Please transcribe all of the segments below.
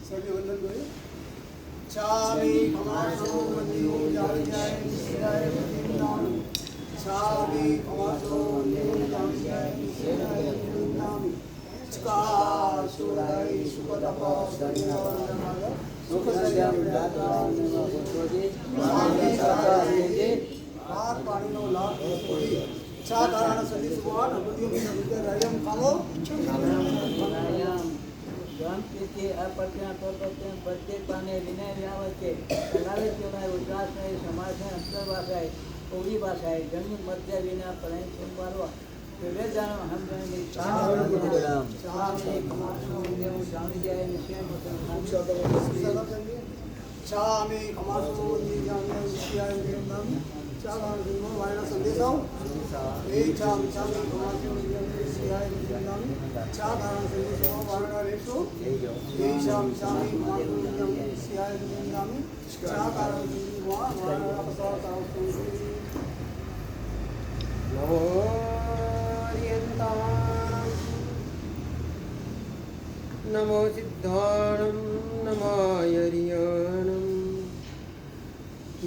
सभी वंदन करें। चामी कमासो वंदियो जाय जाय निशिराय वंदिनामि। चामी कमासो वंदियो जाय जाय निशिराय वंदिनामि। चकासुराय सुपतपा सरियावनमाग सुखसरियाम दातान नमोस्तुते। मागे सातारेजे बार पाणिनो लाभ कोई चाकारण सदी सुभान बुद्धियो में विद्या रायम खामो શાંતિથી અપત્યા પ્રત્યે પ્રત્યેક પાને વિનય વ્યાવચે કલાવે કેવાય ઉદ્રાસને સમાજને અંતરવાસાય કોવી ભાષાય જન્મ મધ્ય વિના પરમ સંવારવા વિવેદાન હમ જનની ચામ ચામે કમાસો દેવ જાણી જાય નિશ્ચય चामे कमासो वंदियो जाय निशिराय वंदिनामि। चाकारण सिंह वायना संदेशो ए चाम चामे कमासो वंदियो जाय निशिराय वंदिनामि। चाकारण संदेशो वायना रेसो ए चाम चामे कमासो वंदियो जाय निशिराय वंदिनामि। चाकारण सिंह वायना अपसार नमो अर्यन्ताणं नमो सिद्धाणं नमो यर्याणं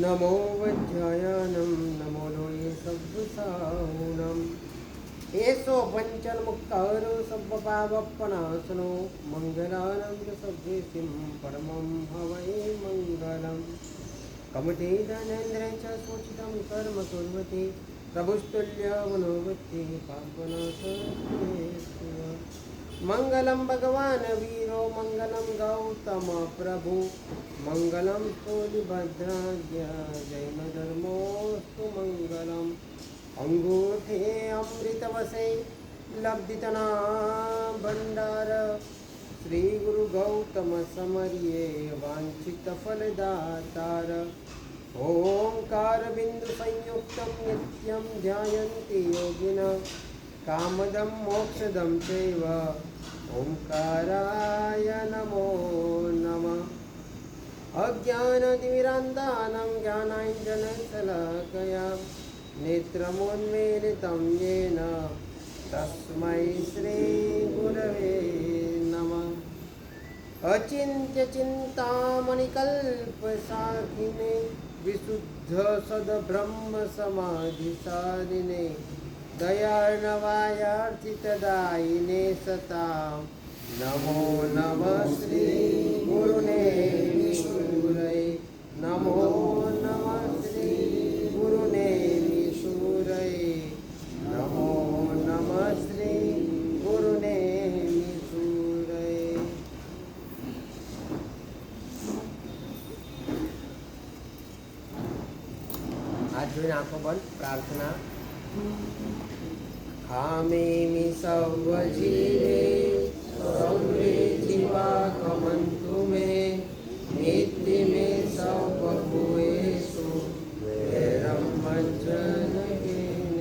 नमो वज्रायणं नमो लोये सब्बसाहुणम् एषो पञ्चन्मुक्तारो सब्बपावपनाशनो मङ्गलानं च सब्बेसिं परमं हवै मङ्गलम् कमठे धनेन्द्रे च शोचितं कर्म कुर्वते प्रभुस्तुल्य मनोवृत्ति पापनाशः मंगलम भगवान वीरो मंगलम गौतम प्रभु मंगलम स्थूलिभद्राज्य जैन धर्मोस्तु मंगलम अंगूठे अमृतवसे लब्धितना भंडार श्री गुरु गौतम समर्ये वांछित फलदातार ओंकार बिंदु संयुक्तं नित्यं ध्यायन्ति योगिनः कामदं मोक्षदं चैव ओंकाराय नमो नमः। अज्ञानतिमिरान्तानं ज्ञानाञ्जनशलाकया नेत्रमुन्मीलितं येन तस्मै श्रीगुरवे नमः। अचिन्त्यचिन्तामणिकल्पसाखिने विशुद्ध सद्ब्रह्म समाधिसारिणे दयार्णवायार्थितदायिने सतां नमो नमः श्री गुरुने निशूरये नमो नमः श्री गुरुने निशूरये नमो नमः श्री गुरुने निशूरये। हाथ जोड़े आंखों बंद प्रार्थना। खामेमि सव्वजीवे संवृद्धिवाकमन्तु मे नित्य मे सव्वभूयेषु वैरं मज्जनकेन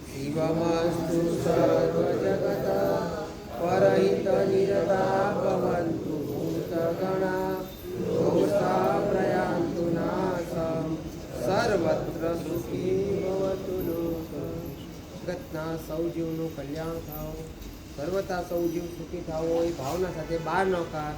शिवमस्तु सर्वजगतः परहितनिरता भवन्तु भूतगणा दोषा प्रयान्तु नाशं सर्वत्र सुखी भवतु लोकः। જગતના સૌ જીવનું કલ્યાણ થાઓ, સર્વતા સૌ જીવ સુખી થાઓ એ ભાવના સાથે 12 નોકાર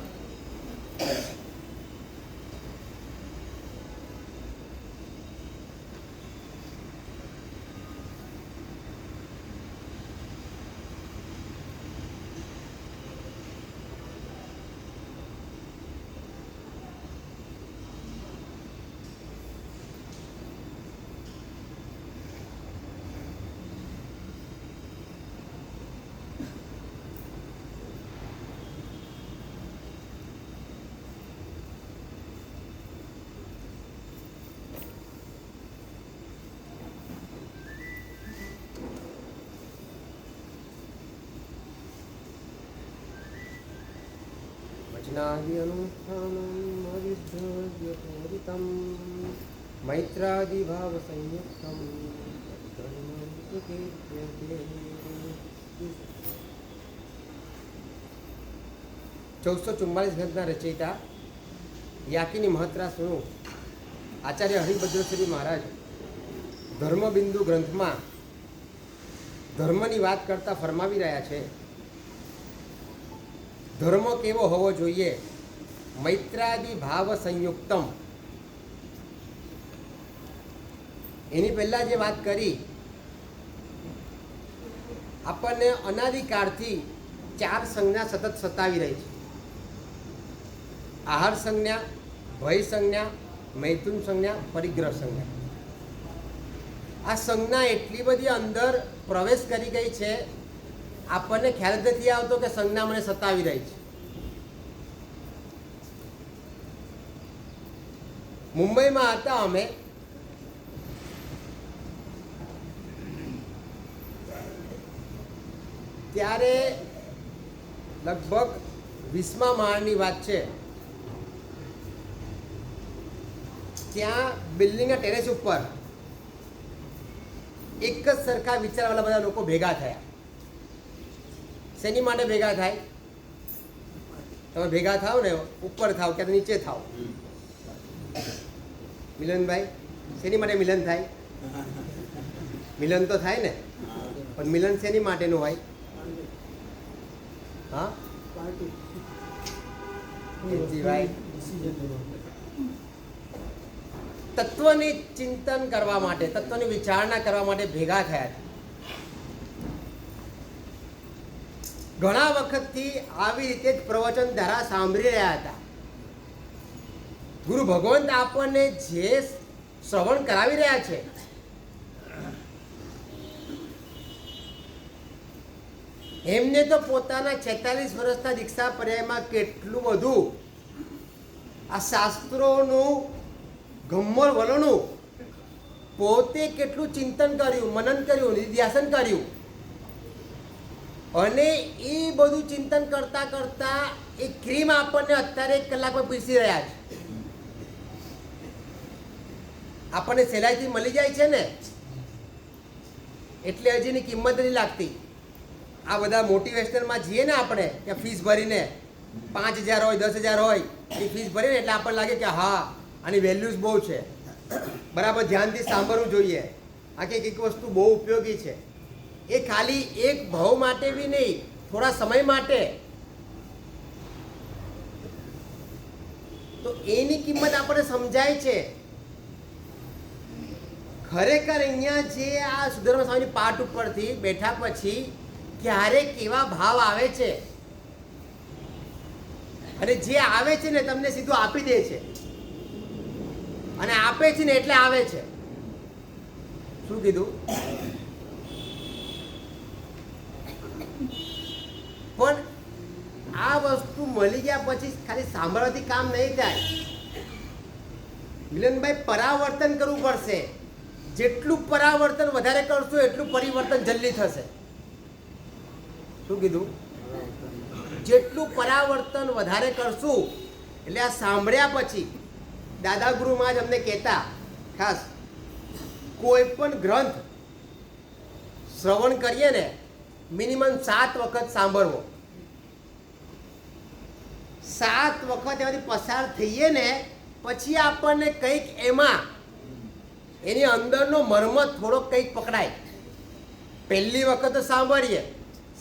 वचनाद्यनुष्ठानं हरिद्रव्यपूरितं मैत्रादिभावसंयुक्तं कर्मं सुकीर्त्यते। 1444 ગ્રંથના રચયિતા યાકીની મહત્રા સુણો આચાર્ય હરિભદ્રશ્રી મહારાજ ધર્મબિંદુ ગ્રંથમાં ધર્મની વાત કરતા ફરમાવી રહ્યા છે. ધર્મ કેવો હોવો જોઈએ મૈત્રાદિ ભાવ સંયુક્તમ, એની પહેલા જે વાત કરી, આપણને અનાદિકાળથી 4 સંજ્ઞા સતત સતાવી રહી છે. આહાર સંજ્ઞા, ભય સંજ્ઞા, મૈથુન સંજ્ઞા, પરિગ્રહ સંજ્ઞા. આ સંજ્ઞા એટલી બધી અંદર પ્રવેશ કરી ગઈ છે, આપણને ખ્યાલ જ નથી આવતો કે સંજ્ઞા મને સતાવી રહી છે. મુંબઈમાં હતા અમે, ત્યારે લગભગ 20મા માળની વાત છે. ત્યાં બિલ્ડિંગના ટેરેસ ઉપર એક જ સરખા વિચારવાળા બધા લોકો ભેગા થયા. શેની માટે ભેગા થાય? તમે ભેગા થાવ ને, ઉપર થાવ કે નીચે થાવ. મિલનભાઈ, શેની માટે મિલન થાય? મિલન તો થાય ને, પણ મિલન શેની માટેનું હોય? હા, ભાઈ, તત્વની ચિંતન કરવા માટે, તત્વની વિચારણા કરવા માટે ભેગા થયા. ઘણા વખતથી આવી રીતે જ પ્રવચન ધારા સાંભળી રહ્યા હતા. ગુરુ ભગવંત આપણને જે શ્રવણ કરાવી રહ્યા છે, એમને તો પોતાના 46 વર્ષના દીક્ષા પર્યાયમાં કેટલું બધું આ શાસ્ત્રોનું ગમ્મર વલણું પોતે કેટલું ચિંતન કર્યું, મનન કર્યું, નિધ્યાસન કર્યું. અને એ બધું ચિંતન કરતા કરતા એ ક્રીમ આપણને અત્યારે 1 કલાકમાં પીસી રહ્યા છે. આપણને સહેલાઈથી મળી જાય છે ને, એટલે હજીની કિંમત નથી લાગતી. આ બધા મોટિવેશનલમાં જઈએ ને આપણે, ત્યાં ફીસ ભરીને 5,000 હોય, 10,000 હોય, એ ફીસ ભરીને એટલે આપણને લાગે કે હા, આની વેલ્યુઝ બહુ છે, બરાબર ધ્યાનથી સાંભળવું જોઈએ, આ કંઈક વસ્તુ બહુ ઉપયોગી છે. એ ખાલી એક ભાવ માટે બી નહીં, થોડા સમય માટે. તો એની કિંમત આપણને સમજાય છે. ખરેખર અહીંયા જે આ સુધર્મ સ્વામીની પાઠ ઉપરથી બેઠા પછી ક્યારે કેવા ભાવ આવે છે, અને જે આવે છે ને તમને સીધું આપી દે છે, અને આપે છે ને એટલે આવે છે. શું કીધું? પણ આ વસ્તુ મળી ગયા પછી ખાલી સાંભળવાથી કામ નહીં થાય. મિલનભાઈ, પરાવર્તન કરવું પડશે. જેટલું પરાવર્તન વધારે કરશો એટલું પરિવર્તન જલ્દી થશે. શું કીધું? જેટલું પરાવર્તન વધારે કરશું, એટલે આ સાંભળ્યા પછી દાદા ગુરુ મહારાજ અમને કહેતા, ખાસ કોઈ પણ ગ્રંથ શ્રવણ કરીએ ને, મિનિમમ 7 વખત સાંભળવો. 7 વખત એમાંથી પસાર થઈએ ને પછી આપણને કંઈક એમાં એની અંદરનો મર્મ થોડોક કંઈક પકડાય. પહેલી વખત સાંભળીએ,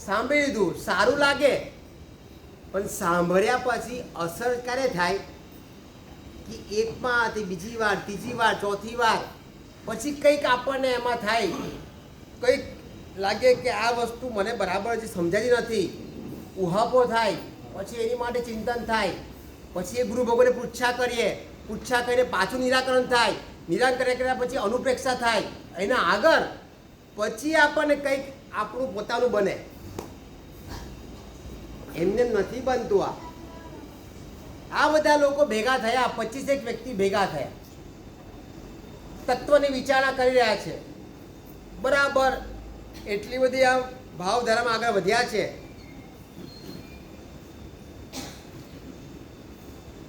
સાંભળી લીધું, સારું લાગે, પણ સાંભળ્યા પછી અસર ક્યારે થાય કે એકમાંથી બીજી વાર, ત્રીજી વાર, ચોથી વાર પછી કંઈક આપણને એમાં થાય, કંઈક લાગે કે આ વસ્તુ મને બરાબર હજી સમજાતી નથી, ઉહાપો થાય, પછી એની માટે ચિંતન થાય, પછી એ ગુરુ ભગવાનને પૂછા કરીએ, પૂછા કરીને પાછું નિરાકરણ થાય, નિરાકરણ કર્યા પછી અનુપ્રેક્ષા થાય, એના આગળ પછી આપણને કંઈક આપણું પોતાનું બને. એમને નથી બનતું. આ બધા લોકો ભેગા થયા, 25 વ્યક્તિ ભેગા થયા, તત્વની વિચારણા કરી રહ્યા છે, બરાબર. એટલી બધી આ ભાવધારામાં આગળ વધ્યા છે.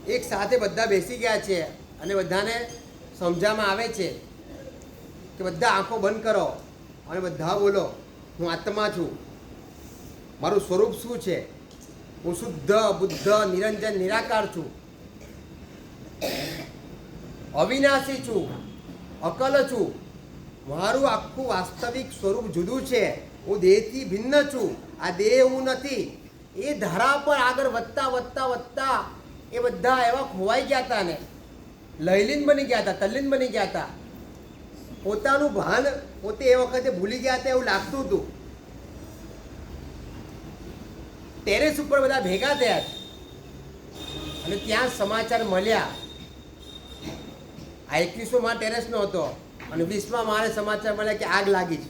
એક સાથે બધા બેસી ગયા છે અને બધાને સમજાવવામાં આવે છે કે બધા આંખો બંધ કરો અને બધા બોલો, હું આત્મા છું, મારું સ્વરૂપ શું છે, હું શુદ્ધ બુદ્ધ નિરંજન નિરાકાર છું, અવિનાશી છું, અકલ છું, મારું આખું વાસ્તવિક સ્વરૂપ જુદું છે, હું દેહથી ભિન્ન છું, આ દેહ હું નથી. એ ધારા પર આગળ વધતા વધતા વધતા એ બધા એવા ખોવાઈ ગયા હતા ને, લયલીન બની ગયા હતા, તલ્લીન બની ગયા હતા. પોતાનું ભાન પોતે એ વખતે ભૂલી ગયા હતા એવું લાગતું હતું. ટેરેસ ઉપર બધા ભેગા થયા અને ત્યાં સમાચાર મળ્યા. આ 21માં ટેરેસનો હતો અને 20માં મારે સમાચાર મળ્યા કે આગ લાગી છે.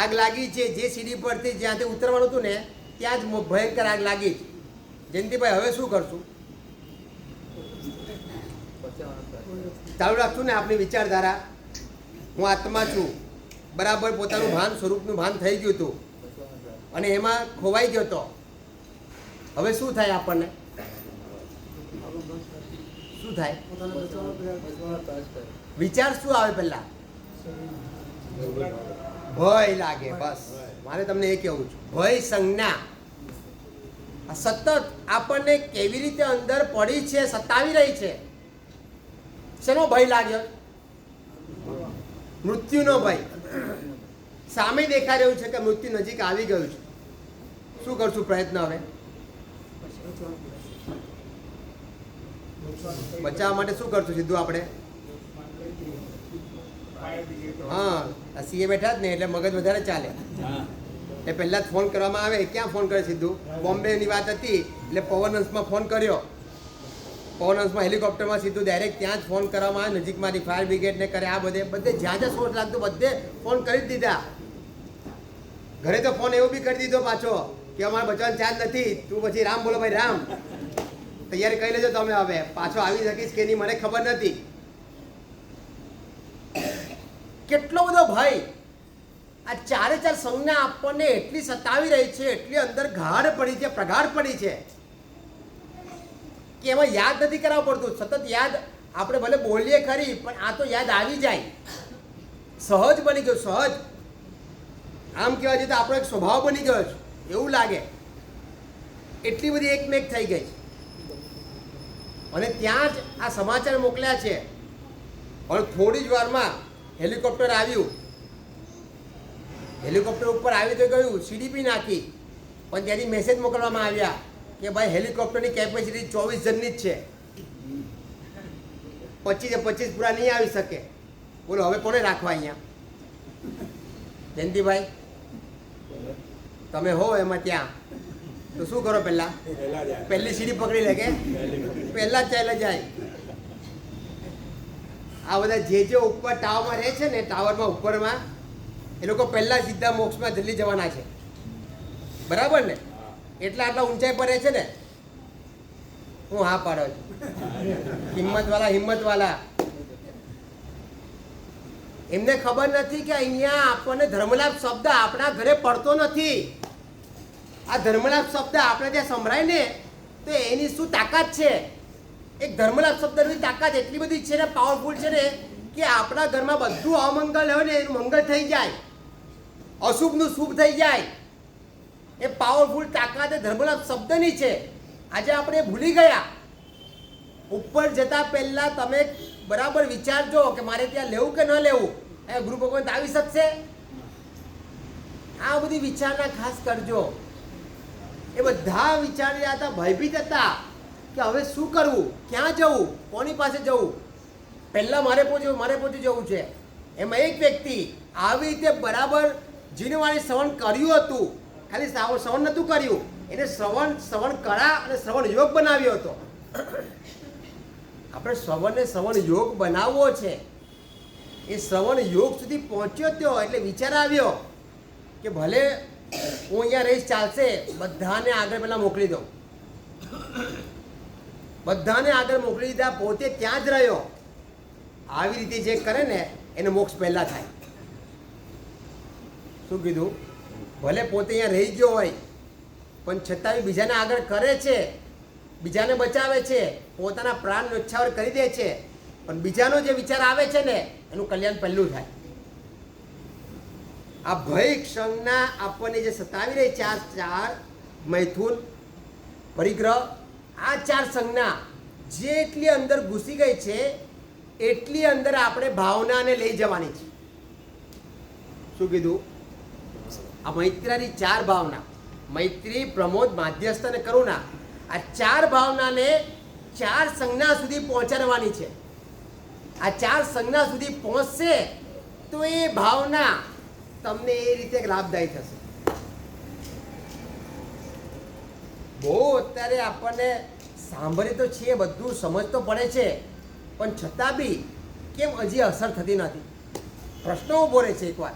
આગ લાગી છે. જે સીડી પરથી જ્યાંથી ઉતરવાનું હતું ને ત્યાં જ ભયંકર આગ લાગી છે. જયંતિભાઈ હવે શું કરશું? ચાલુ રાખશું ને આપણી વિચારધારા. હું આત્મા છું, બરાબર પોતાનું ભાન સ્વરૂપનું ભાન થઈ ગયું હતું અને એમાં ખોવાઈ ગયો હતો. હવે શું થાય આપણને? શું થાય? વિચાર શું આવે? પહેલા ભય લાગે. બસ મારે તમને એ કહેવું છે, ભય સંજ્ઞા સતત આપણને કેવી રીતે અંદર પડી છે, સતાવી રહી છે. શેનો ભય લાગ્યો? મૃત્યુનો ભય. સામે દેખાઈ રહ્યું છે કે મૃત્યુ નજીક આવી ગયું છે. શું કરશું? પ્રયત્ન હવે બચાવવા માટે શું કરશું? સીધું આપણે હા સીએ બેઠા જ ને એટલે મગજ વધારે ચાલે. એટલે પહેલા જ ફોન કરવામાં આવે. ક્યાં ફોન કરે? સીધું બોમ્બેની વાત હતી એટલે પવનહંસમાં ફોન કર્યો. પવનહંસમાં હેલિકોપ્ટરમાં સીધું ડાયરેક્ટ ત્યાં જ ફોન કરવામાં આવે. નજીકમાંથી ફાયર બ્રિગેડને કરે. આ બધે જ્યાં જ્યાં શોટ લાગતું બધે ફોન કરી જ દીધા. ઘરે તો ફોન એવો બી કરી દીધો પાછો કે અમારે બચવાનો ચાર્જ નથી, તું પછી રામ બોલો ભાઈ રામ. તૈયારી કરી લેજો તમે, હવે પાછો આવી શકીશ કે નહીં મને ખબર નથી. કેટલો બધો ભય. આ ચારે ચાર સંજ્ઞા આપણને એટલી સતાવી રહી છે, એટલી અંદર ગાઢ પડી છે, પ્રગાઢ પડી છે કે એમાં યાદ નથી કરાવવું પડતું. સતત યાદ આપણે ભલે બોલીએ ખરી પણ આ તો યાદ આવી જાય. સહજ બની ગયું. સહજ આમ કહેવા જઈએ તો આપણો એક સ્વભાવ બની ગયો છે એવું લાગે. એટલી બધી એકમેક થઈ ગઈ. અને ત્યાં જ આ સમાચાર મોકલ્યા છે. પણ થોડી જ વારમાં હેલિકોપ્ટર આવ્યું. હેલિકોપ્ટર ઉપર આવી તો ગયું, સીડીપી નાખી, પણ ત્યાંથી મેસેજ મોકલવામાં આવ્યા કે ભાઈ હેલિકોપ્ટરની કેપેસિટી 24 જણની જ છે, 25 પૂરા નહીં આવી શકે. બોલો હવે કોને રાખવા અહીંયા? જયંતિભાઈ તમે હો એમાં ત્યાં તો શું કરો? પહેલી સીડી પકડી લે કે પહેલા જ ચાલ્યા જાય. આ બધા જે ઉપર ટાવરમાં રહે છે ને, ટાવરમાં ઉપરમાં એ લોકો પહેલા સીધા મોક્ષમાં જલ્દી જવાના છે. બરાબર ને? આટલા ઊંચાઈ પર રહે છે ને. હું હા પાડો છું. હિંમતવાલા એમને ખબર નથી કે અહીંયા આપણને ધર્મલાભ શબ્દ આપણા ઘરે પડતો નથી. આ ધર્મલાભ શબ્દ આપણે ત્યાં સંભળાય ને તો એની શું તાકાત છે? એક ધર્મલાભ શબ્દની તાકાત એટલી બધી છે ને, પાવરફુલ છે ને કે આપણા ઘરમાં બધું અમંગળ હોય ને એનું મંગળ થઈ જાય, અશુભનું શુભ થઈ જાય. એ પાવરફુલ તાકાત એ ધર્મલાભ શબ્દની છે. આજે આપણે ભૂલી ગયા. ઉપર જતા પહેલા તમે બરાબર વિચારજો કે મારે ત્યાં લેવું કે ન લેવું. એ ગુરુ ભગવંત આવી શકશે? આ બધી વિચારણા ખાસ કરજો. એ બધા વિચારી રહ્યા હતા, ભયભીત હતા કે હવે શું કરવું, ક્યાં જવું, કોની પાસે જવું. પહેલાં મારે પહોંચી જવું છે. એમાં એક વ્યક્તિ આવી રીતે બરાબર જીનવાણી શ્રવણ કર્યું હતું. ખાલી શ્રવણ નહોતું કર્યું, એને શ્રવણ કળા અને શ્રવણ યોગ બનાવ્યો હતો. આપણે શ્રવણ યોગ બનાવવો છે. એ શ્રવણ યોગ સુધી પહોંચ્યો ત્યો એટલે વિચાર આવ્યો કે ભલે હું અહીંયા રહીશ ચાલશે, બધાને આગળ પહેલાં મોકલી દઉં. બધાને આગળ મોકલી દીધા, પોતે ત્યાં જ રહ્યો. આવી રીતે જે કરે ને એને મોક્ષ પહેલાં થાય. શું કીધું? ભલે પોતે અહીંયા રહી ગયો હોય પણ છતાં બીજાને આગળ કરે છે, બીજાને બચાવે છે, પોતાના પ્રાણ ન્યોછાવર કરી દે છે. પણ બીજાનો જે વિચાર આવે છે ને એનું કલ્યાણ પહેલું થાય. આ ભય ક્ષણના આપણને જે સતાવી રહી ચાર મૈથુન પરિગ્રહ, આ ચાર સંજ્ઞા જેટલી અંદર ઘૂસી ગઈ છે એટલી અંદર આપણે ભાવનાને લઈ જવાની છે. શું કીધું? આ મૈત્રાની ચાર ભાવના મૈત્રી, પ્રમોદ, માધ્યસ્થ અને કરુણા, આ 4 ભાવનાને 4 સંજ્ઞા સુધી પહોંચાડવાની છે. આ 4 સંજ્ઞા સુધી પહોંચશે તો એ ભાવના તમને એ રીતે લાભદાયી થશે. બહુ અત્યારે આપણને સાંભળી તો છીએ, બધું સમજ તો પડે છે, પણ છતાં બી કેમ હજી અસર થતી નથી? પ્રશ્ન ઊભો રહે છે એકવાર,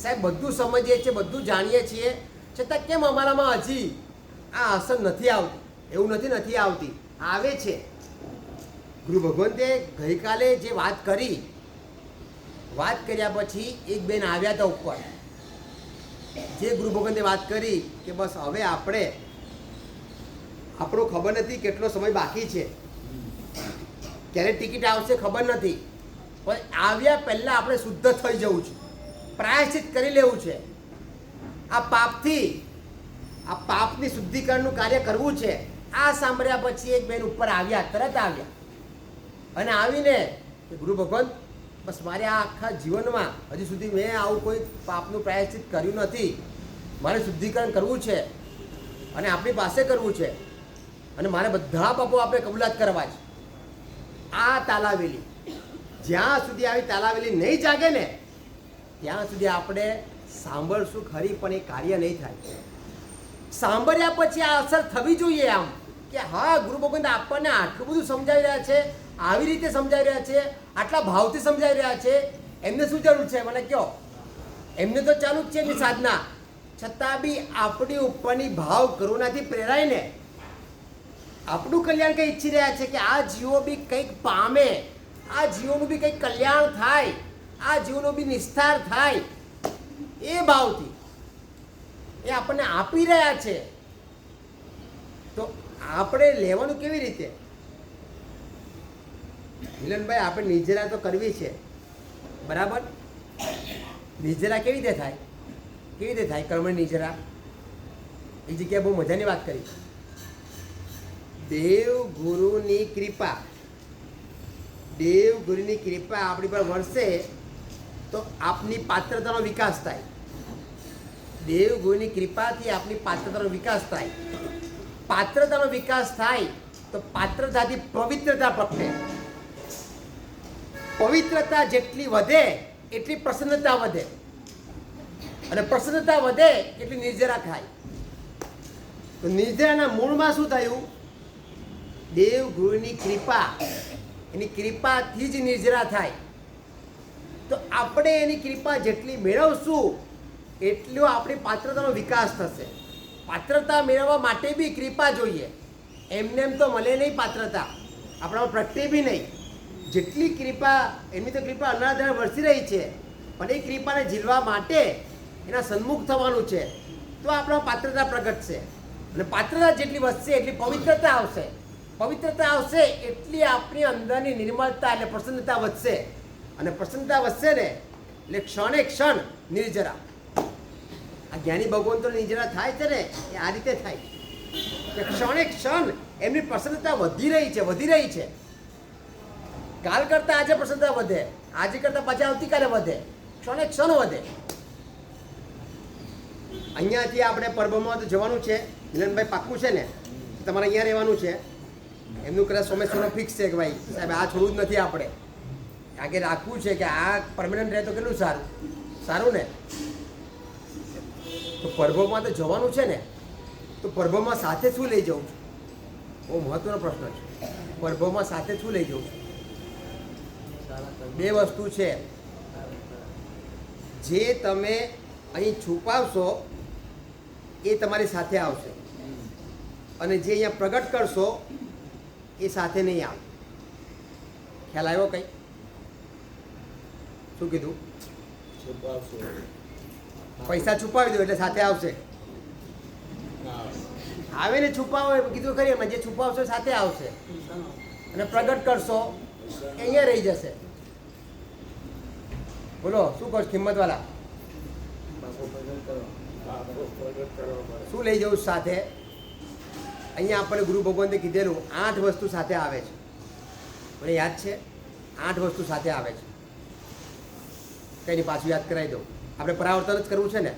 સાહેબ બધું સમજીએ છીએ, બધું જાણીએ છીએ, છતાં કેમ અમારામાં હજી આ અસર નથી આવતી? એવું નથી આવતી, આવે છે. ગુરુ ભગવંતે ગઈકાલે જે વાત કર્યા પછી એક બેન આવ્યા હતા ઉપર, જે ગુરુ ભગવંતે વાત કરી કે બસ હવે આપણો ખબર નથી કેટલો સમય બાકી છે, ક્યારે ટિકિટ આવશે ખબર નથી, પણ આવ્યા પહેલાં આપણે શુદ્ધ થઈ જવું છે, પ્રાયશ્ચિત કરી લેવું છે. આ પાપની શુદ્ધિકરણનું કાર્ય કરવું છે. આ સાંભળ્યા પછી એક બેન ઉપર આવ્યા, તરત આવ્યા અને આવીને કે ગુરુ ભગવંત બસ મારે આ આખા જીવનમાં હજી સુધી મેં આવું કોઈ પાપનું પ્રાયશ્ચિત કર્યું નથી, મારે શુદ્ધિકરણ કરવું છે અને આપણી પાસે કરવું છે અને મારે બધા પાપો આપણે કબૂલાત કરવા છે. આ તાલાવેલી જ્યાં સુધી આવી તાલાવેલી નહીં જાગે ને ત્યાં સુધી આપણે સાંભળશું ખરી, પણ એ કાર્ય નહીં થાય. સાંભળ્યા પછી આ અસર થવી જોઈએ, આમ કે હા ગુરુ ભગવંત આપણને આટલું બધું સમજાવી રહ્યા છે, આવી રીતે સમજાવી રહ્યા છે, આટલા ભાવથી સમજાવી રહ્યા છે, એમને શું જરૂર છે મને કહો? એમને તો ચાલુ જ છે એમની સાધના, છતાં બી આપણી ઉપરની ભાવ કરુણાથી પ્રેરાઈને આપણું કલ્યાણ કંઈ ઈચ્છી રહ્યા છે કે આ જીવો બી કંઈક પામે, આ જીવોનું બી કંઈક કલ્યાણ થાય, આ જીવનો બી નિસ્તાર થાય. એ ભાવથી એ આપણને આપી રહ્યા છે, તો આપણે લેવાનું કેવી રીતે? મિલનભાઈ, આપણે નિર્જરા તો કરવી છે, બરાબર? નિર્જરા કેવી રીતે થાય? કર્મની નિર્જરા એ જગ્યાએ બહુ મજાની વાત કરી. દેવ ગુરુની કૃપા આપણી પર વરસે તો આપની પાત્રતાનો વિકાસ થાય. દેવ ગુરુની કૃપાથી આપની પાત્રતાનો વિકાસ થાય. પાત્રતાનો વિકાસ થાય તો પાત્રતાથી પવિત્રતા પ્રગટે. પવિત્રતા જેટલી વધે એટલી પ્રસન્નતા વધે, અને પ્રસન્નતા વધે એટલી નિર્જરા થાય. તો નિર્જરાના મૂળમાં શું થયું? દેવ ગુરુની કૃપા, એની કૃપાથી જ નિર્જરા થાય. તો આપણે એની કૃપા જેટલી મેળવશું એટલો આપણી પાત્રતાનો વિકાસ થશે. પાત્રતા મેળવવા માટે બી કૃપા જોઈએ, એમને એમ તો મળે નહીં પાત્રતા, આપણામાં પ્રગટે બી નહીં. જેટલી કૃપા, એમની તો કૃપા અનાધારે વરસી રહી છે, પણ એ કૃપાને ઝીલવા માટે એના સન્મુખ થવાનું છે, તો આપણામાં પાત્રતા પ્રગટશે. અને પાત્રતા જેટલી વધશે એટલી પવિત્રતા આવશે, પવિત્રતા આવશે એટલી આપણી અંદરની નિર્મળતા એટલે પ્રસન્નતા વધશે, અને પ્રસન્નતા વધશે ને એટલે ક્ષણે ક્ષણ નિર્જરા. આ જ્ઞાની ભગવંતો નિર્જરા થાય છે ને એ આ રીતે થાય કે ક્ષણે ક્ષણ એમની પ્રસન્નતા વધી રહી છે. કાલ કરતાં આજે પ્રસન્નતા વધે, આજે કરતાં પાછા આવતીકાલે વધે, ક્ષણે ક્ષણ વધે. અહીંયાથી આપણે પરબમાં તો જવાનું છે. મિલનભાઈ પાક્કું છે ને? તમારે અહીંયા રહેવાનું છે? એમનું કદાચ સોમેશ્વરનો ફિક્સ છે કે ભાઈ સાહેબ આ છોડવું જ નથી, આપણે આગે રાખવું છે કે આ પરમનન્ટ રહે તો કેટલું સારું ને. તો પરબોમાં તો જવાનું છે ને, તો પરબોમાં સાથે શું લઈ જવું છું? બહુ મહત્વનો પ્રશ્ન છે. પરબોમાં સાથે શું લઈ જવું છું? 2 વસ્તુ છે. જે તમે અહીં છુપાવશો એ તમારી સાથે આવશે, અને જે અહીંયા પ્રગટ કરશો એ સાથે નહીં આવે. ખ્યાલ આવ્યો? કંઈ શું કીધું? પૈસા છુપાવી દો એટલે સાથે આવશે. આવે ને છુપાવો કીધું ખરી, એમાં જે છુપાવશો સાથે આવશે, અને પ્રગટ કરશો એ અહીંયા રહી જશે. બોલો શું કહો કિંમતવાળા? શું લઈ જવું સાથે? અહીંયા આપણને ગુરુ ભગવંતે કીધેલું 8 વસ્તુ સાથે આવે છે. મને યાદ છે 8 વસ્તુ સાથે આવે છે. કંઈ નહીં, પાછું યાદ કરાવી દઉં. આપણે પરાવર્તન જ કરવું છે ને,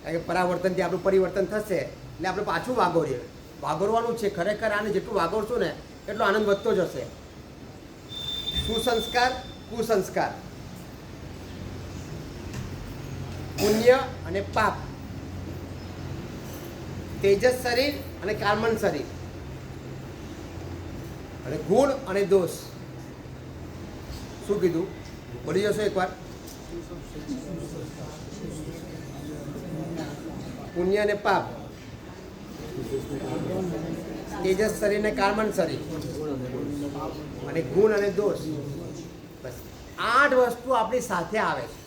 કારણ કે પરાવર્તનથી આપણું પરિવર્તન થશે એટલે આપણે પાછું વાગોરીએ. વાગોરવાનું છે ખરેખર. આને જેટલું વાગોરશું ને એટલો આનંદ વધતો જશે. સુસંસ્કાર, કુસંસ્કાર, પુણ્ય અને પાપ, તેજસ શરીર અને કાર્બન શરીર, અને ગુણ અને દોષ. શું કીધું? બોલી જશો એકવાર? પુણ્ય અને પાપ, તેજસ શરીર અને કાર્બન શરીર, અને ગુણ અને દોષ. બસ 8 વસ્તુ આપણી સાથે આવે છે.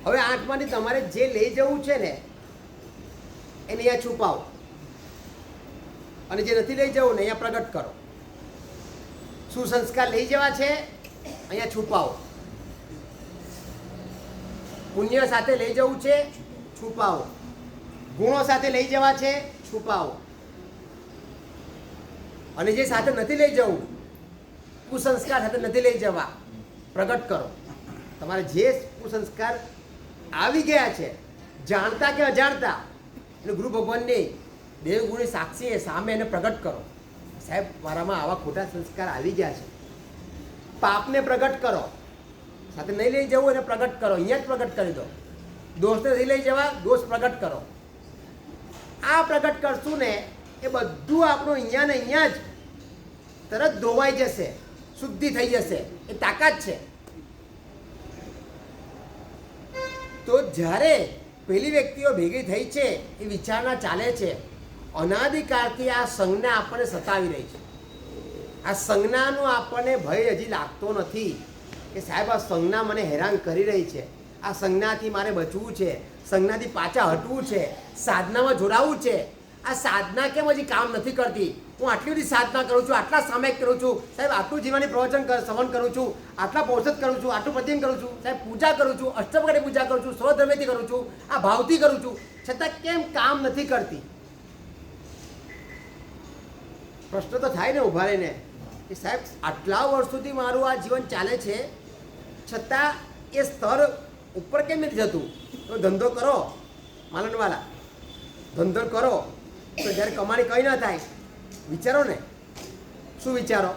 હવે 8માંથી તમારે જે લઈ જવું છે ને એને અહીંયા છુપાવો, અને જે નથી લઈ જવું ને અહીંયા પ્રગટ કરો. સુસંસ્કાર લઈ જવા છે, અહીંયા છુપાવો. પુણ્ય સાથે લઈ જવું છે, છુપાવો. ગુણો સાથે લઈ જવા છે, છુપાવો. અને જે સાથે નથી લઈ જવું, કુસંસ્કાર સાથે નથી લઈ જવા, પ્રગટ કરો. તમારે જે કુસંસ્કાર આવી ગયા છે, જાણતા કે અજાણતા, એટલે ગુરુ ભગવાનની દેવગુણી સાક્ષી સામે એને પ્રગટ કરો. સાહેબ મારામાં આવા ખોટા સંસ્કાર આવી ગયા છે. પાપને પ્રગટ કરો, સાથે નહીં લઈ જવું એને પ્રગટ કરો, અહીંયા જ પ્રગટ કરી દો. દોષને નથી લઈ જવા, દોષ પ્રગટ કરો. આ પ્રગટ કરશું ને એ બધું આપણું અહીંયા ને અહીંયા જ તરત ધોવાઈ જશે, શુદ્ધિ થઈ જશે. એ તાકાત છે. તો જ્યારે પેલી વ્યક્તિઓ ભેગી થઈ છે એ વિચારણા ચાલે છે, અનાદિકાળથી આ સંજ્ઞા આપણને સતાવી રહી છે. આ સંજ્ઞાનો આપણને ભય હજી લાગતો નથી કે સાહેબ આ સંજ્ઞા મને હેરાન કરી રહી છે, આ સંજ્ઞાથી મારે બચવું છે, સંજ્ઞાથી પાછા હટવું છે, સાધનામાં જોડાવું છે. આ સાધના કેમ હજી કામ નથી કરતી? હું આટલી બધી સાધના કરું છું, આટલા સામયિક કરું છું, સાહેબ આટલું જીવાની પ્રવચન શ્રવણ કરું છું, આટલા પૌષધ કરું છું, આટલું પ્રતિમ કરું છું, સાહેબ પૂજા કરું છું, અષ્ટપ્રકારની પૂજા કરું છું, સ્વધર્મેથી કરું છું, આ ભાવથી કરું છું, છતાં કેમ કામ નથી કરતી? પ્રશ્ન તો થાય ને ઊભા રહીને કે સાહેબ આટલા વર્ષોથી મારું આ જીવન ચાલે છે, છતાં એ સ્તર ઉપર કેમ નથી જતું? તો ધંધો કરો માલનવાલા, ધંધો કરો તો જ્યારે કમાણી કંઈ ના થાય, વિચારો ને. શું વિચારો?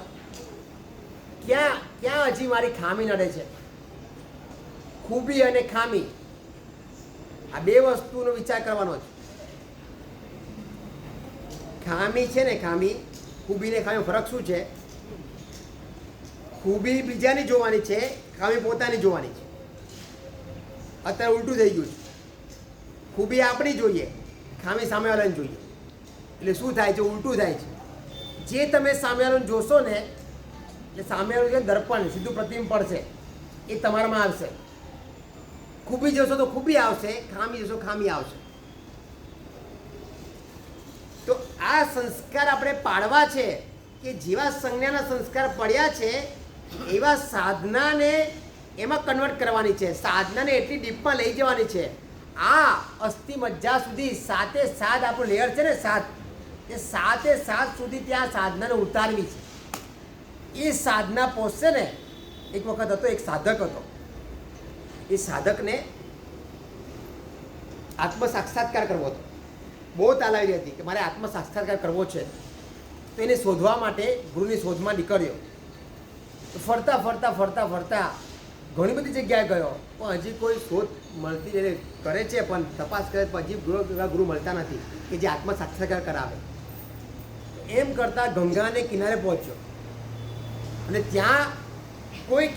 ક્યાં ક્યાં હજી મારી ખામી નડે છે? ખૂબી અને ખામી, આ બે વસ્તુનો વિચાર કરવાનો છે. ખામી છે ને ખામી, ખૂબી ને ખામી ફરક શું છે? ખૂબી બીજાની જોવાની છે, ખામી પોતાની જોવાની છે. અત્યારે ઉલટું થઈ ગયું છે. ખૂબી આપણી જોઈએ, ખામી સામેવાળાને જોઈએ. એટલે શું થાય છે? ઉલટું થાય છે. જે તમે સામેવાળાને જોશો ને એટલે સામેવાળું છે દર્પણ, સીધું પ્રતિબિંબ પડશે, એ તમારામાં આવશે. ખૂબી જોશો તો ખૂબી આવશે, ખામી જોશો ખામી આવશે. તો આ સંસ્કાર આપણે પાડવા છે કે જેવા સંજ્ઞાના સંસ્કાર પડ્યા છે એવા સાધનાને એમાં કન્વર્ટ કરવાની છે. સાધનાને એટલી ડીપમાં લઈ જવાની છે. આ અસ્થિ મજ્જા સુધી 7 આપણું લેયર છે ને 7, એ 7 સુધી ત્યાં સાધનાને ઉતારવી છે. એ સાધના પહોંચશે ને. એક વખત હતો, એક સાધક હતો. એ સાધકને આત્મ સાક્ષાત્કાર કરવો હતો. બહુ તાલાવી હતી કે મારે આત્મ સાક્ષાત્કાર કરવો છે. તો એને શોધવા માટે ગુરુની શોધમાં નીકળ્યો. ફરતા ફરતા ફરતા ફરતા ઘણી બધી જગ્યાએ ગયો, પણ હજી કોઈ શોધ મળતી એટલે કરે છે પણ તપાસ કરે પણ હજી ગુરુ મળતા નથી કે જે આત્મ સાક્ષાત્કાર કરાવે. એમ કરતાં ગંગાને કિનારે પહોંચ્યો અને ત્યાં કોઈ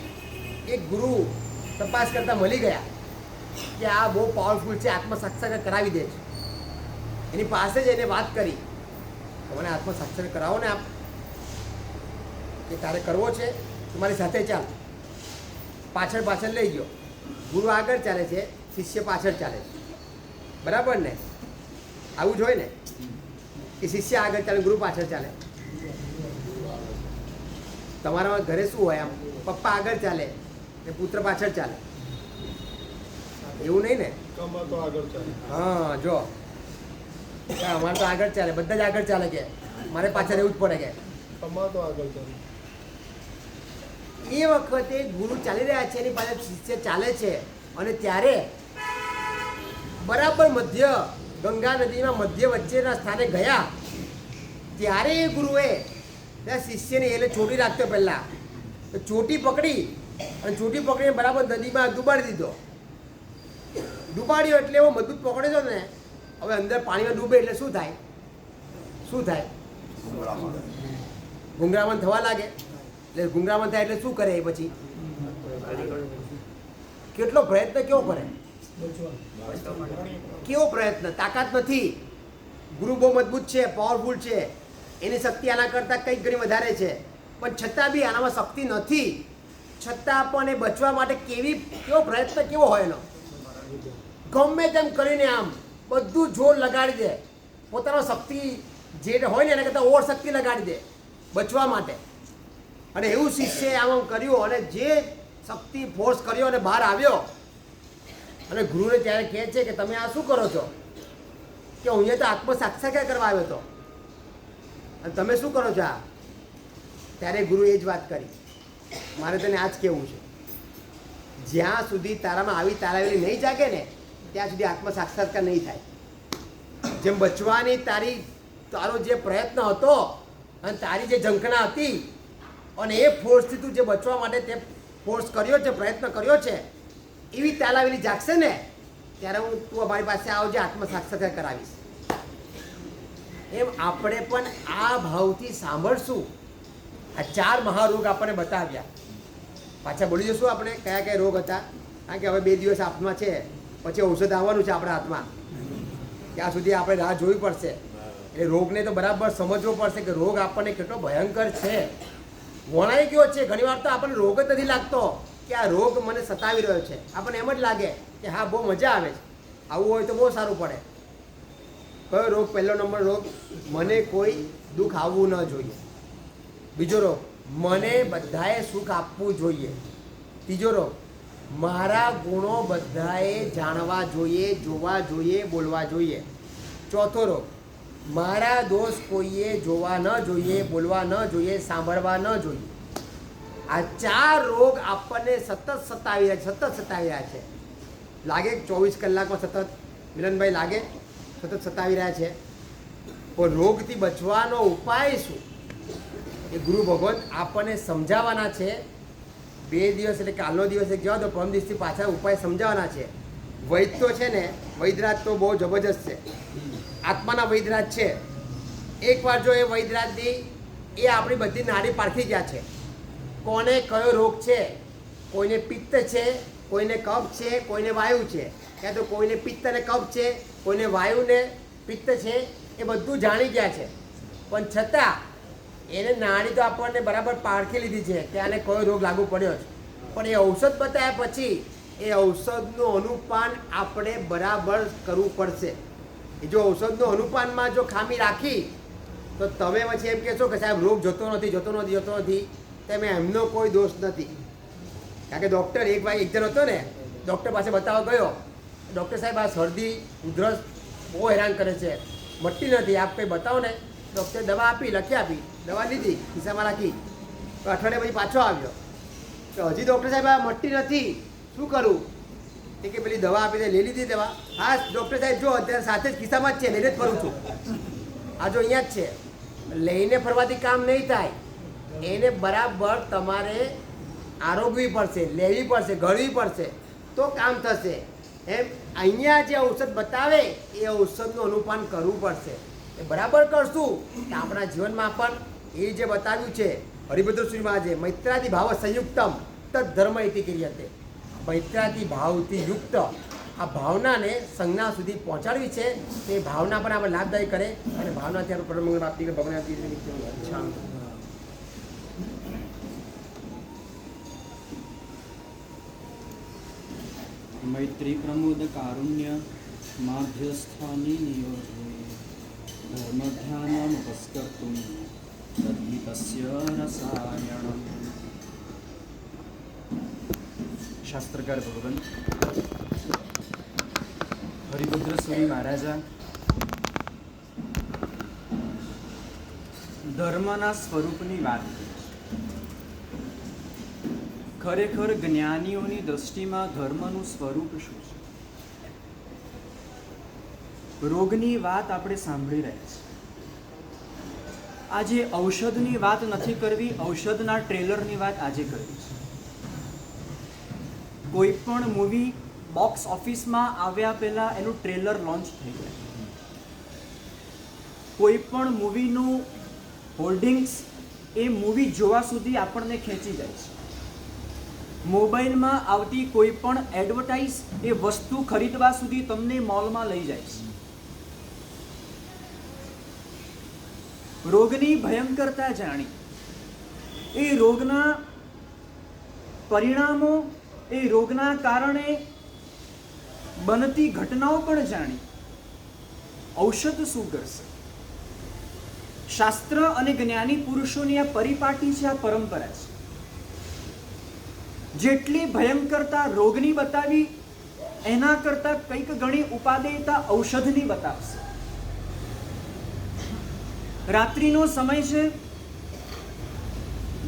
એક ગુરુ તપાસ કરતા મળી ગયા કે આ બહુ પાવરફુલ છે, આત્મ સાક્ષાત્કાર કરાવી દે છે. એની પાસે જ એને વાત કરી, મને આત્મ સાક્ષાત્કાર કરાવો ને આપ, કે તારે કરવો છે તમારી સાથે ચાલ. પાછળ પાછળ લઈ ગયો. ગુરુ આગળ ચાલે છે, શિષ્ય પાછળ ચાલે છે. બરાબર ને? આવું જ હોય ને કે શિષ્ય આગળ ચાલે, ગુરુ પાછળ ચાલે. તમારા ઘરે શું હોય? આમ પપ્પા આગળ ચાલે ને પુત્ર પાછળ ચાલે, એવું નહીં ને? હા, જો અમારે તો આગળ ચાલે, બધા જ આગળ ચાલે કે મારે પાછળ એવું જ પડે કે આગળ ચાલે. એ વખતે ગુરુ ચાલી રહ્યા છે, એની પાસે શિષ્ય ચાલે છે, અને ત્યારે બરાબર મધ્ય ગંગા નદીમાં મધ્ય વચ્ચેના સ્થાને ગયા ત્યારે એ ગુરુએ ત્યાં શિષ્યને એટલે ચોટી રાખતો પહેલાં તો ચોટી પકડી અને ચોટી પકડીને બરાબર નદીમાં ડૂબાડી દીધો. ડૂબાડ્યો એટલે એવો મજબૂત પકડ્યો ને, હવે અંદર પાણીમાં ડૂબે એટલે શું થાય? શું થાય? ગુંગરામણ થવા લાગે. એટલે ગુંગરામણ થાય એટલે શું કરે? એ પછી કેટલો પ્રયત્ન કેવો કરે? કેવો પ્રયત્ન? તાકાત નથી. ગુરુ બહુ મજબૂત છે, પાવરફુલ છે, એની શક્તિ આના કરતાં કંઈક ઘણી વધારે છે, પણ છતાં બી આનામાં શક્તિ નથી. છતાં પણ એ બચવા માટે કેવો પ્રયત્ન કેવો હોય એનો? ગમે તેમ કરીને આમ બધું જોર લગાડી દે, પોતાનો શક્તિ જે હોય ને એના કરતાં ઓર શક્તિ લગાડી દે બચવા માટે. અને એવું શિષ્યએ આમ કર્યું અને જે શક્તિ ફોર્સ કર્યો અને બહાર આવ્યો. અને ગુરુને ત્યારે કહે છે કે તમે આ શું કરો છો? કે હું અહીંયા તો આત્મ સાક્ષાત્કાર કરવા આવ્યો હતો અને તમે શું કરો છો આ? ત્યારે ગુરુએ એ જ વાત કરી, મારે તને આ જ કહેવું છે, જ્યાં સુધી તારામાં આવી તારાવેલી નહીં જાગે ને ત્યાં સુધી આત્મ સાક્ષાત્કાર નહીં થાય. જેમ બચવાની તારો જે પ્રયત્ન હતો અને તારી જે ઝંખના હતી અને એ ફોર્સથી તું જે બચવા માટે તે ફોર્સ કર્યો છે, પ્રયત્ન કર્યો છે, એવી તાલાવેલી જાગશે ને ત્યારે તું અમારી પાસે આવજે, આત્મ સાક્ષાત્કાર કરાવીશ. એમ આપણે પણ આ ભાવથી સાંભળશું. આ 4 મહારોગ આપણને બતાવ્યા. પાછા બોલી જશું આપણે કયા કયા રોગ હતા, કારણ કે હવે 2 દિવસ હાથમાં છે, પછી ઔષધ આવવાનું છે આપણા હાથમાં. ત્યાં સુધી આપણે રાહ જોવી પડશે. એ રોગને તો બરાબર સમજવો પડશે કે રોગ આપણને કેટલો ભયંકર છે. વણાઈ ગયો છે. ઘણીવાર તો આપણને રોગ જ નથી લાગતો કે આ રોગ મને સતાવી રહ્યો છે. આપણને એમ જ લાગે કે હા બહુ મજા આવે છે, આવું હોય તો બહુ સારું પડે. કયો રોગ? પહેલો નંબર રોગ, મને કોઈ દુઃખ આવવું ન જોઈએ. બીજો રોગ, મને બધાએ સુખ આપવું જોઈએ. ત્રીજો રોગ, મારા ગુણો બધાએ જાણવા જોઈએ, જોવા જોઈએ, બોલવા જોઈએ. ચોથો રોગ, મારા દોષ કોઈએ જોવા ન જોઈએ, બોલવા ન જોઈએ, સાંભળવા ન જોઈએ. આ 4 રોગ આપણને સતત સતાવી રહ્યા છે. લાગે 24 કલાકમાં સતત, મિલનભાઈ લાગે સતત સતાવી રહ્યા છે. પણ રોગથી બચવાનો ઉપાય શું એ ગુરુ ભગવત આપણને સમજાવવાના છે. 2 દિવસ એટલે કાલનો દિવસ એક જાઓ તો પરમ દિવસથી પાછા ઉપાય સમજાવવાના છે. વૈદ તો છે ને, વૈદરાજ તો બહુ જબરજસ્ત છે, આત્માના વૈદરાજ છે. એકવાર જો એ વૈદરાજની એ આપણી બધી નાડી પારખી ગયા છે. કોને કયો રોગ છે? કોઈને પિત્ત છે, કોઈને કફ છે, કોઈને વાયુ છે, ક્યાં તો કોઈને પિત્ત અને કફ છે, કોઈને વાયુ ને પિત્ત છે. એ બધું જાણી ગયા છે, પણ છતાં એને નાડી તો આપણને બરાબર પારખી લીધી છે કે આને કયો રોગ લાગુ પડ્યો છે. પણ એ ઔષધ બતાવ્યા પછી એ ઔષધનું અનુપાન આપણે બરાબર કરવું પડશે. એ જો ઔષધનું અનુપાનમાં જો ખામી રાખી તો તમે પછી એમ કહેશો કે સાહેબ રોગ જતો નથી, તેમ એમનો કોઈ દોષ નથી. કારણ કે ડૉક્ટર એક જણ હતો ને, ડૉક્ટર પાસે બતાવવા ગયો, ડૉક્ટર સાહેબ આ શરદી ઉધરસ બહુ હેરાન કરે છે, મટતી નથી, આપ કંઈ બતાવો ને. ડૉક્ટરે દવા લખી આપી, દવા લીધી, ખિસ્સામાં રાખી. તો અઠવાડિયા પછી પાછો આવ્યો તો હજી ડૉક્ટર સાહેબ આ મટતી નથી, શું કરું? એ કે પેલી દવા આપી દે, લઈ લીધી દવા. હા ડૉક્ટર સાહેબ જો અત્યારે સાથે જ ખિસ્સામાં જ છે, લઈને જ ફરું છું. આ જો અહીંયા જ છે. લઈને ફરવાથી કામ નહીં થાય, એને બરાબર તમારે આરોગવી પડશે, લેવી પડશે, ગળવી પડશે, તો કામ થશે. એમ અહીંયા જે ઔષધ બતાવે એ ઔષધનું અનુપાન કરવું પડશે. એ બરાબર કરશું તો આપણા જીવનમાં પણ એ જે બતાવ્યું છે હરિભદ્ર સુરીમાં આજે મૈત્રાદી ભાવ સંયુક્તમ તદ ધર્મ ઇતિ ક્રિયતે. મૈત્રાદી ભાવથી યુક્ત આ ભાવનાને સંજ્ઞા સુધી પહોંચાડવી છે. તે ભાવના પણ આપણે લાભદાયી કરે અને ભાવનાથી આપણે પરમ પ્રાપ્તિ કરે. ભગવાન મૈત્રી પ્રમોદ કારુણ્ય માધ્યસ્થાની નિયોજે ધર્મ ધ્યાનમ ઉપસ્કર્તુમ તદ્ધિતસ્ય રસાયણમ. શાસ્ત્રકાર ભગવાન હરિભદ્ર સ્વામી મહારાજા ધર્મના સ્વરૂપની વાત. ખરેખર જ્ઞાનીઓની દ્રષ્ટિમાં ધર્મનું સ્વરૂપ શું છે? રોગની વાત આપણે સાંભળી રહ્યા છીએ. આજે ઔષધની વાત નથી કરવી, ઔષધના ટ્રેલરની વાત આજે કરવી છે. કોઈ પણ મૂવી બોક્સ ઓફિસમાં આવ્યા પહેલા એનું ટ્રેલર લોન્ચ થઈ જાય. કોઈ પણ મૂવીનું હોલ્ડિંગ્સ એ મૂવી જોવા સુધી આપણને ખેંચી જાય છે. મોબાઈલમાં આવતી કોઈ પણ એડવર્ટાઇઝ એ વસ્તુ ખરીદવા સુધી તમને મોલમાં લઈ જાય છે. રોગની ભયંકરતા જાણી, એ રોગના પરિણામો, એ રોગના કારણે બનતી ઘટનાઓ પણ જાણી ઔષધ શું કરશે. શાસ્ત્ર અને જ્ઞાની પુરુષોની આ પરિપાટી છે, આ પરંપરા છે. જેટલી ભયંકરતા રોગની બતાવી એના કરતા કંઈક ઘણી ઉપાદેયતા ઔષધની બતાવશે. રાત્રિનો સમય છે,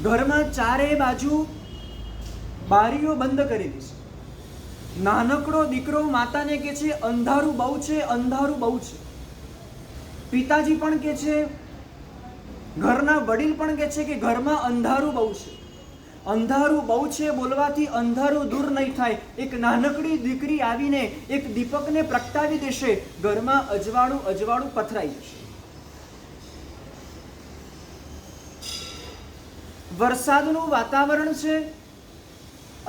ઘરમાં ચારે બાજુ બારીઓ બંધ કરી દીધી. નાનકડો દીકરો માતાને કહે છે અંધારું બહુ છે, અંધારું બહુ છે. પિતાજી પણ કહે છે, ઘરના વડીલ પણ કહે છે કે ઘરમાં અંધારું બહુ છે. અંધારું બહુ છે બોલવાથી અંધારું દૂર નહીં થાય. એક નાનકડી દીકરી આવીને એક દીપકને પ્રગટાવી દેશે, ઘરમાં અજવાળું અજવાળું પથરાઈ જશે. વરસાદનું વાતાવરણ છે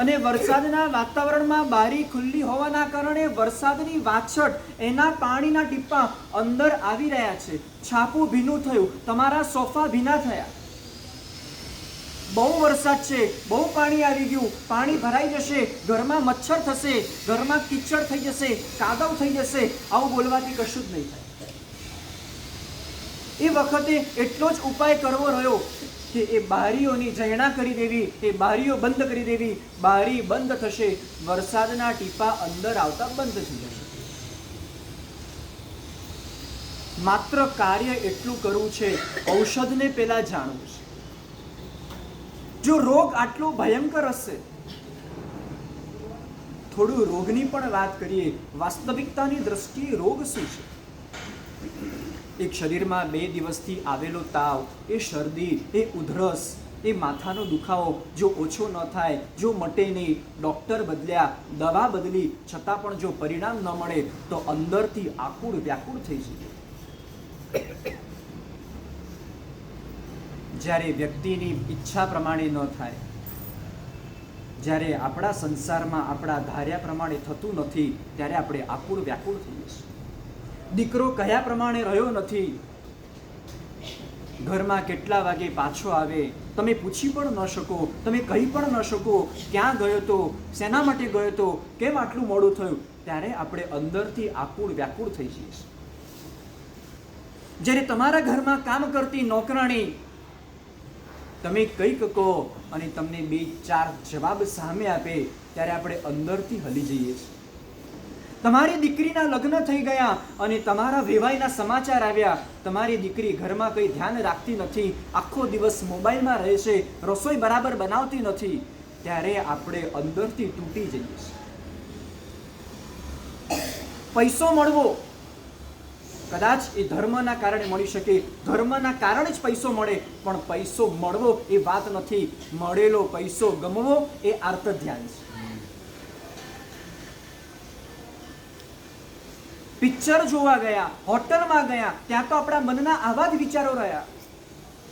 અને વરસાદના વાતાવરણમાં બારી ખુલ્લી હોવાના કારણે વરસાદની વાછટ, એના પાણીના ટીપા અંદર આવી રહ્યા છે. છાપું ભીનું થયું, તમારા સોફા ભીના થયા. બહુ વરસાદ છે, બહુ પાણી આવી ગયું, પાણી ભરાઈ જશે, ઘરમાં મચ્છર થશે, ઘરમાં કીચડ થઈ જશે, કાદવ થઈ જશે. આવું બોલવાથી કશું જ નહીં થાય. એ વખતે એટલો જ ઉપાય કરવો રહ્યો કે એ બારીઓની જૈણા કરી દેવી, એ બારીઓ બંધ કરી દેવી. બારી બંધ થશે, વરસાદના ટીપા અંદર આવતા બંધ થઈ જશે. માત્ર કાર્ય એટલું કરવું છે, ઔષધને પેલા જાણવું છે. જો રોગ આટલો ભયંકર હશે, થોડું રોગની પણ વાત કરીએ. વાસ્તવિકતાની દ્રષ્ટિએ રોગ શું છે? એક શરીરમાં 2 દિવસથી આવેલો તાવ, એ શરદી, એ ઉધરસ, એ માથાનો દુખાવો જો ઓછો ન થાય, જો મટે નહીં, ડૉક્ટર બદલ્યા, દવા બદલી, છતાં પણ જો પરિણામ ન મળે તો અંદરથી આકુળ વ્યાકુળ થઈ જાય. જ્યારે વ્યક્તિની ઈચ્છા પ્રમાણે ન થાય, જ્યારે આપણા સંસારમાં આપણા ધાર્યા પ્રમાણે થતું નથી, ત્યારે આપણે આકુળ વ્યાકુળ થઈએ છીએ. દીકરો કયા પ્રમાણે રહ્યો નથી, ઘરમાં કેટલા વાગે પાછો આવે તમે પૂછી પણ ન શકો, તમે કહી પણ ન શકો ક્યાં ગયો તો, શેના માટે ગયો તો, કેમ આટલું મોડું થયું, ત્યારે આપણે અંદરથી આકુળ વ્યાકુળ થઈ જઈએ છીએ. જ્યારે તમારા ઘરમાં કામ કરતી નોકરાણી તમે કંઈક કહો અને તમને 2-4 જવાબ સામે આપે, ત્યારે આપણે અંદરથી હલી જઈએ છીએ. તમારી દીકરીના લગ્ન થઈ ગયા અને તમારા વેવાઈના સમાચાર આવ્યા, તમારી દીકરી ઘરમાં કંઈ ધ્યાન રાખતી નથી, આખો દિવસ મોબાઈલમાં રહે છે, રસોઈ બરાબર બનાવતી નથી, ત્યારે આપણે અંદરથી તૂટી જઈએ છીએ. પૈસો મળવો કદાચ એ ધર્મના કારણે મળી શકે, ધર્મના કારણે જ પૈસો મળે, પણ પૈસો મળવો એ વાત નથી. મળેલો પૈસો ગમવો એ આર્ત ધ્યાન છે. પિક્ચર જોવા ગયા, હોટલમાં ગયા, ત્યાં તો આપણા મનના આવા જ વિચારો રહ્યા.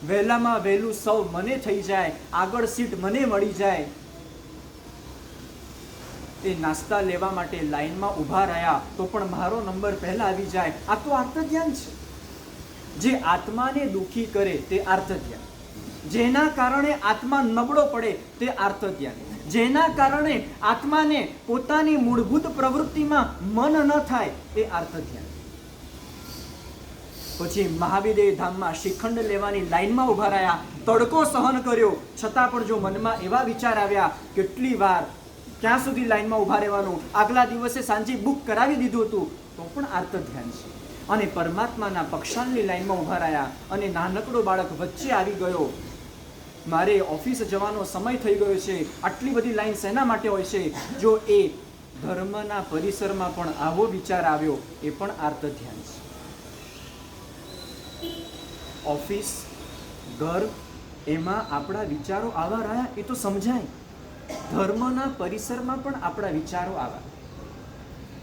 વહેલામાં વહેલું સૌ મને થઈ જાય, આગળ સીટ મને મળી જાય. એ નાસ્તા લેવા માટે લાઈનમાં ઊભા રહ્યા તો પણ મારો નંબર પહેલા આવી જાય. આ તો આર્ત ધ્યાન છે. જે આત્માને દુઃખી કરે તે આર્ત ધ્યાન, જેના કારણે આત્મા નબળો પડે તે આર્ત ધ્યાન, જેના કારણે આત્માને પોતાની મૂળભૂત પ્રવૃત્તિમાં મન ન થાય એ આર્ત ધ્યાન. પછી મહાવિદેય ધામમાં શ્રીખંડ લેવાની લાઈનમાં ઊભા રહ્યા, તડકો સહન કર્યો, છતાં પણ જો મનમાં એવા વિચાર આવ્યા, કેટલી વાર ક્યાં સુધી લાઈનમાં ઊભા રહેવાનું, આગલા દિવસે સાંજે બુક કરાવી દીધું હતું, તો પણ આર્ત ધ્યાન છે. અને પરમાત્માના પક્ષાની લાઈનમાં ઊભા રહ્યા અને નાનકડો બાળક વચ્ચે આવી ગયો, મારે ઓફિસ જવાનો સમય થઈ ગયો છે, આટલી બધી લાઈન શેના માટે હોય છે? જો એ ધર્મના પરિસરમાં પણ આવો વિચાર આવ્યો એ પણ આર્ત ધ્યાન છે. ઓફિસ, ઘર, એમાં આપણા વિચારો આવા રહ્યા એ તો સમજાય. ધર્મના પરિસરમાં પણ આપણા વિચારો આવા.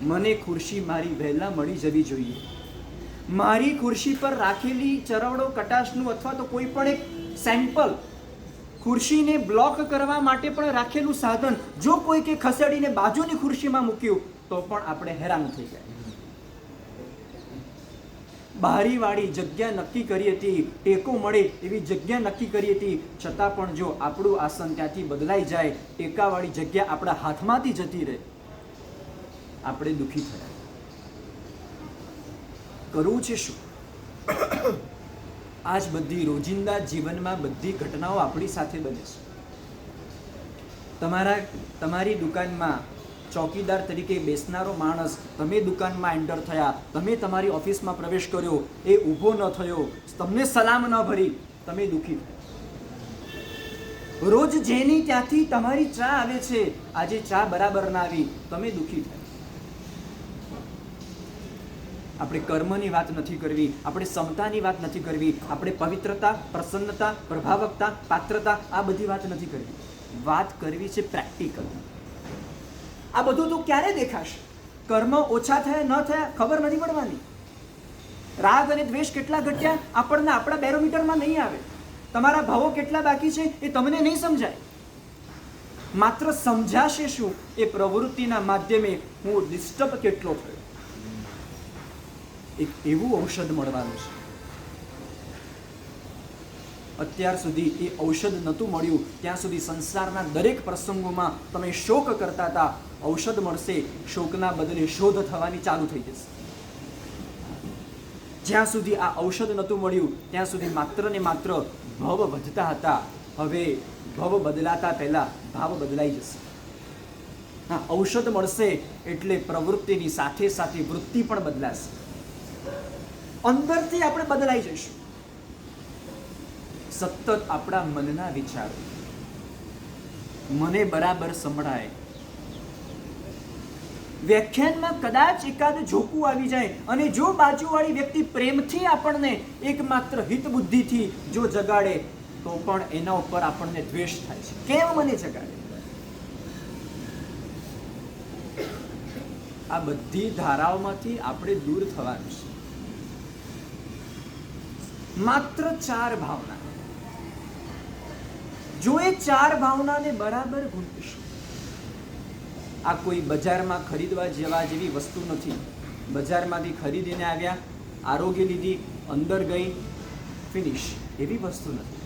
મને ખુરશી મારી વહેલા મળી જવી જોઈએ. મારી ખુરશી પર રાખેલી ચરવડો કટાશનું અથવા તો કોઈ પણ એક સેમ્પલ, ખુરશીને બ્લોક કરવા માટે પણ રાખેલું સાધન જો કોઈ કે ખસેડીને બાજુની ખુરશીમાં મૂક્યું તો પણ આપણે હેરાન થઈ જાય. બારીવાળી જગ્યા નક્કી કરી હતી, ટેકો મળે એવી જગ્યા નક્કી કરી હતી, છતાં પણ જો આપણું આસન ત્યાંથી બદલાઈ જાય, ટેકાવાળી જગ્યા આપણા હાથમાંથી જતી રહે, આપણે દુઃખી થયા. કરવું છે શું? આજ બધી રોજિંદા જીવનમાં બધી ઘટનાઓ આપણી સાથે બને છે. તમારી દુકાનમાં ચોકીદાર તરીકે બેસનારો માણસ, તમે દુકાનમાં એન્ટર થયા, તમે તમારી ઓફિસમાં પ્રવેશ કર્યો, એ ઊભો ન થયો, તમને સલામ ન ભરી, તમે દુઃખી થયા. રોજ જેની ત્યાંથી તમારી ચા આવે છે, આજે ચા બરાબર ના આવી, તમે દુઃખી થયા. આપણે કર્મની વાત નથી કરવી, આપણે સમતાની વાત નથી કરવી, આપણે પવિત્રતા, પ્રસન્નતા, પ્રભાવકતા, પાત્રતા, આ બધી વાત નથી કરવી. વાત કરવી છે પ્રેક્ટિકલ. આ બધું તો ક્યારે દેખાશે? કર્મ ઓછા થયા ન થયા ખબર નથી પડવાની. રાગ અને દ્વેષ કેટલા ઘટ્યા આપણને આપણા બેરોમીટરમાં નહીં આવે. તમારા ભાવો કેટલા બાકી છે એ તમને નહીં સમજાય. માત્ર સમજાશે શું? એ પ્રવૃત્તિના માધ્યમે હું ડિસ્ટર્બ કેટલો થયો. એક એવું ઔષધ મળવાનું છે. અત્યાર સુધી એ ઔષધ નહોતું મળ્યું ત્યાં સુધી સંસારના દરેક પ્રસંગોમાં તમે શોક કરતા હતા. ઔષધ મળશે, શોકના બદલે શોધ થવાની ચાલુ થઈ જશે. જ્યાં સુધી આ ઔષધ નહોતું મળ્યું ત્યાં સુધી માત્ર ને માત્ર ભવ વધતા હતા. હવે ભવ બદલાતા પહેલા ભાવ બદલાઈ જશે. હા, ઔષધ મળશે એટલે પ્રવૃત્તિની સાથે સાથે વૃત્તિ પણ બદલાશે. અંદરથી આપણે બદલાઈ જઈશું. સતત આપણા મનના વિચારો મને બરાબર સંભળાય. વ્યાખ્યાનમાં કદાચ એકાદ ઝોકું આવી જાય અને જો બાજુવાળી વ્યક્તિ પ્રેમથી આપણને એકમાત્ર હિત બુદ્ધિથી જો જગાડે તો પણ એના ઉપર આપણને દ્વેષ થાય છે. કેમ મને જગાડે? આ બધી ધારાઓમાંથી આપણે દૂર થવાનું છે. માત્ર 4 ભાવના. જો એ 4 ભાવનાને બરાબર ગૂંથીશું. આ કોઈ બજારમાં ખરીદવા જેવી વસ્તુ નથી. બજારમાંથી ખરીદીને આવ્યા, આરોગ્ય લીધી, અંદર ગઈ, ફિનિશ, એવી વસ્તુ નથી.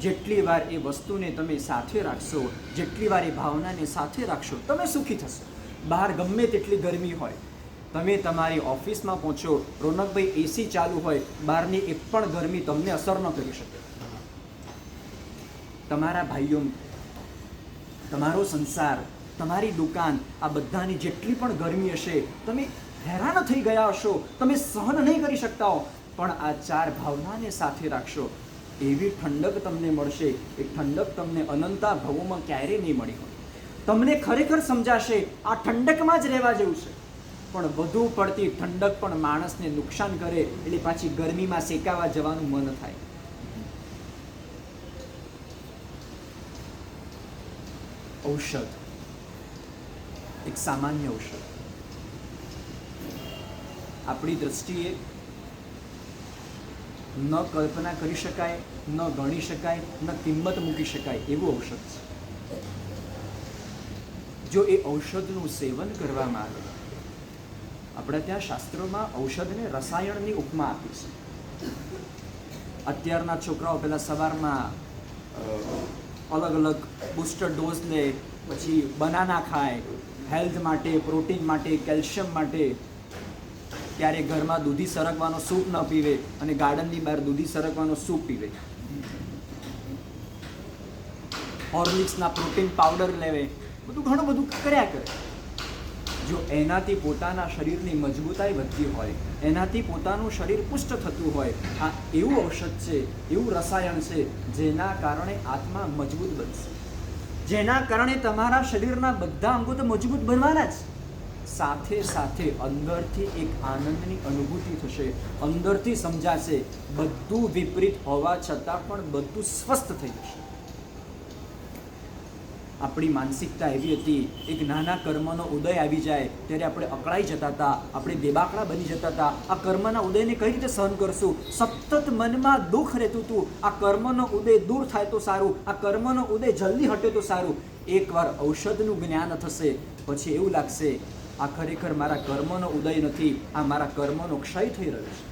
જેટલી વાર એ વસ્તુને તમે સાથે રાખશો, જેટલી વાર એ ભાવનાને સાથે રાખશો, તમે સુખી થશો. બહાર ગમે તેટલી ગરમી હોય, તમે તમારી ઓફિસમાં પહોંચો, રોનકભાઈ એસી ચાલુ હોય, બહારની એક પણ ગરમી તમને અસર ન કરી શકે. તમારા ભાઈઓ, તમારો સંસાર, તમારી દુકાન, આ બધાની જેટલી પણ ગરમી હશે, તમે હેરાન થઈ ગયા હશો, તમે સહન નહીં કરી શકતા હો, પણ આ 4 ભાવનાને સાથે રાખશો, એવી ઠંડક તમને મળશે. એ ઠંડક તમને અનંતા ભવોમાં ક્યારેય નહીં મળી હોય. તમને ખરેખર સમજાશે આ ઠંડકમાં જ રહેવા જેવું છે. પણ વધુ પડતી ઠંડક પણ માણસને નુકસાન કરે એટલે પાછી ગરમીમાં શેકાવા જવાનું મન થાય. ઔષધ, એક સામાન્ય ઔષધ, આપણી દ્રષ્ટિએ ન કલ્પના કરી શકાય, ન ગણી શકાય, ન કિંમત મૂકી શકાય એવું ઔષધ છે. જો એ ઔષધનું સેવન કરવામાં આવે, આપણે ત્યાં શાસ્ત્રોમાં ઔષધને રસાયણની ઉપમા આપી છે. અત્યારના છોકરાઓ પહેલાં સવારમાં અલગ અલગ બૂસ્ટર ડોઝ લે, પછી બનાના ખાય, હેલ્થ માટે, પ્રોટીન માટે, કેલ્શિયમ માટે. ત્યારે ઘરમાં દૂધી સરગવાનો સૂપ ન પીવે અને ગાર્ડનની બહાર દૂધી સરગવાનો સૂપ પીવે. હોર્લિક્સના પ્રોટીન પાવડર લેવે, બધું ઘણું બધું કર્યા કરે. જો એનાથી પોતાના શરીરની મજબૂતાઈ વધતી હોય, એનાથી પોતાનું શરીર પુષ્ટ થતું હોય, આ એવું ઔષધ છે, એવું રસાયણ છે જેના કારણે આત્મા મજબૂત બનશે. જેના કારણે તમારા શરીરના બધા અંગો તો મજબૂત બનવાના જ, સાથે સાથે અંદરથી એક આનંદની અનુભૂતિ થશે, અંદરથી સમજાશે બધું વિપરીત હોવા છતાં પણ બધું સ્વસ્થ થઈ જશે. આપણી માનસિકતા એવી હતી, એક નાના કર્મનો ઉદય આવી જાય ત્યારે આપણે અકળાઈ જતા હતા, આપણે બેબાકડા બની જતા હતા. આ કર્મના ઉદયને કઈ રીતે સહન કરશું? સતત મનમાં દુઃખ રહેતું હતું. આ કર્મનો ઉદય દૂર થાય તો સારું, આ કર્મનો ઉદય જલ્દી હટે તો સારું. એકવાર ઔષધનું જ્ઞાન થશે પછી એવું લાગશે આ ખરેખર મારા કર્મનો ઉદય નથી, આ મારા કર્મનો ક્ષય થઈ રહ્યો છે.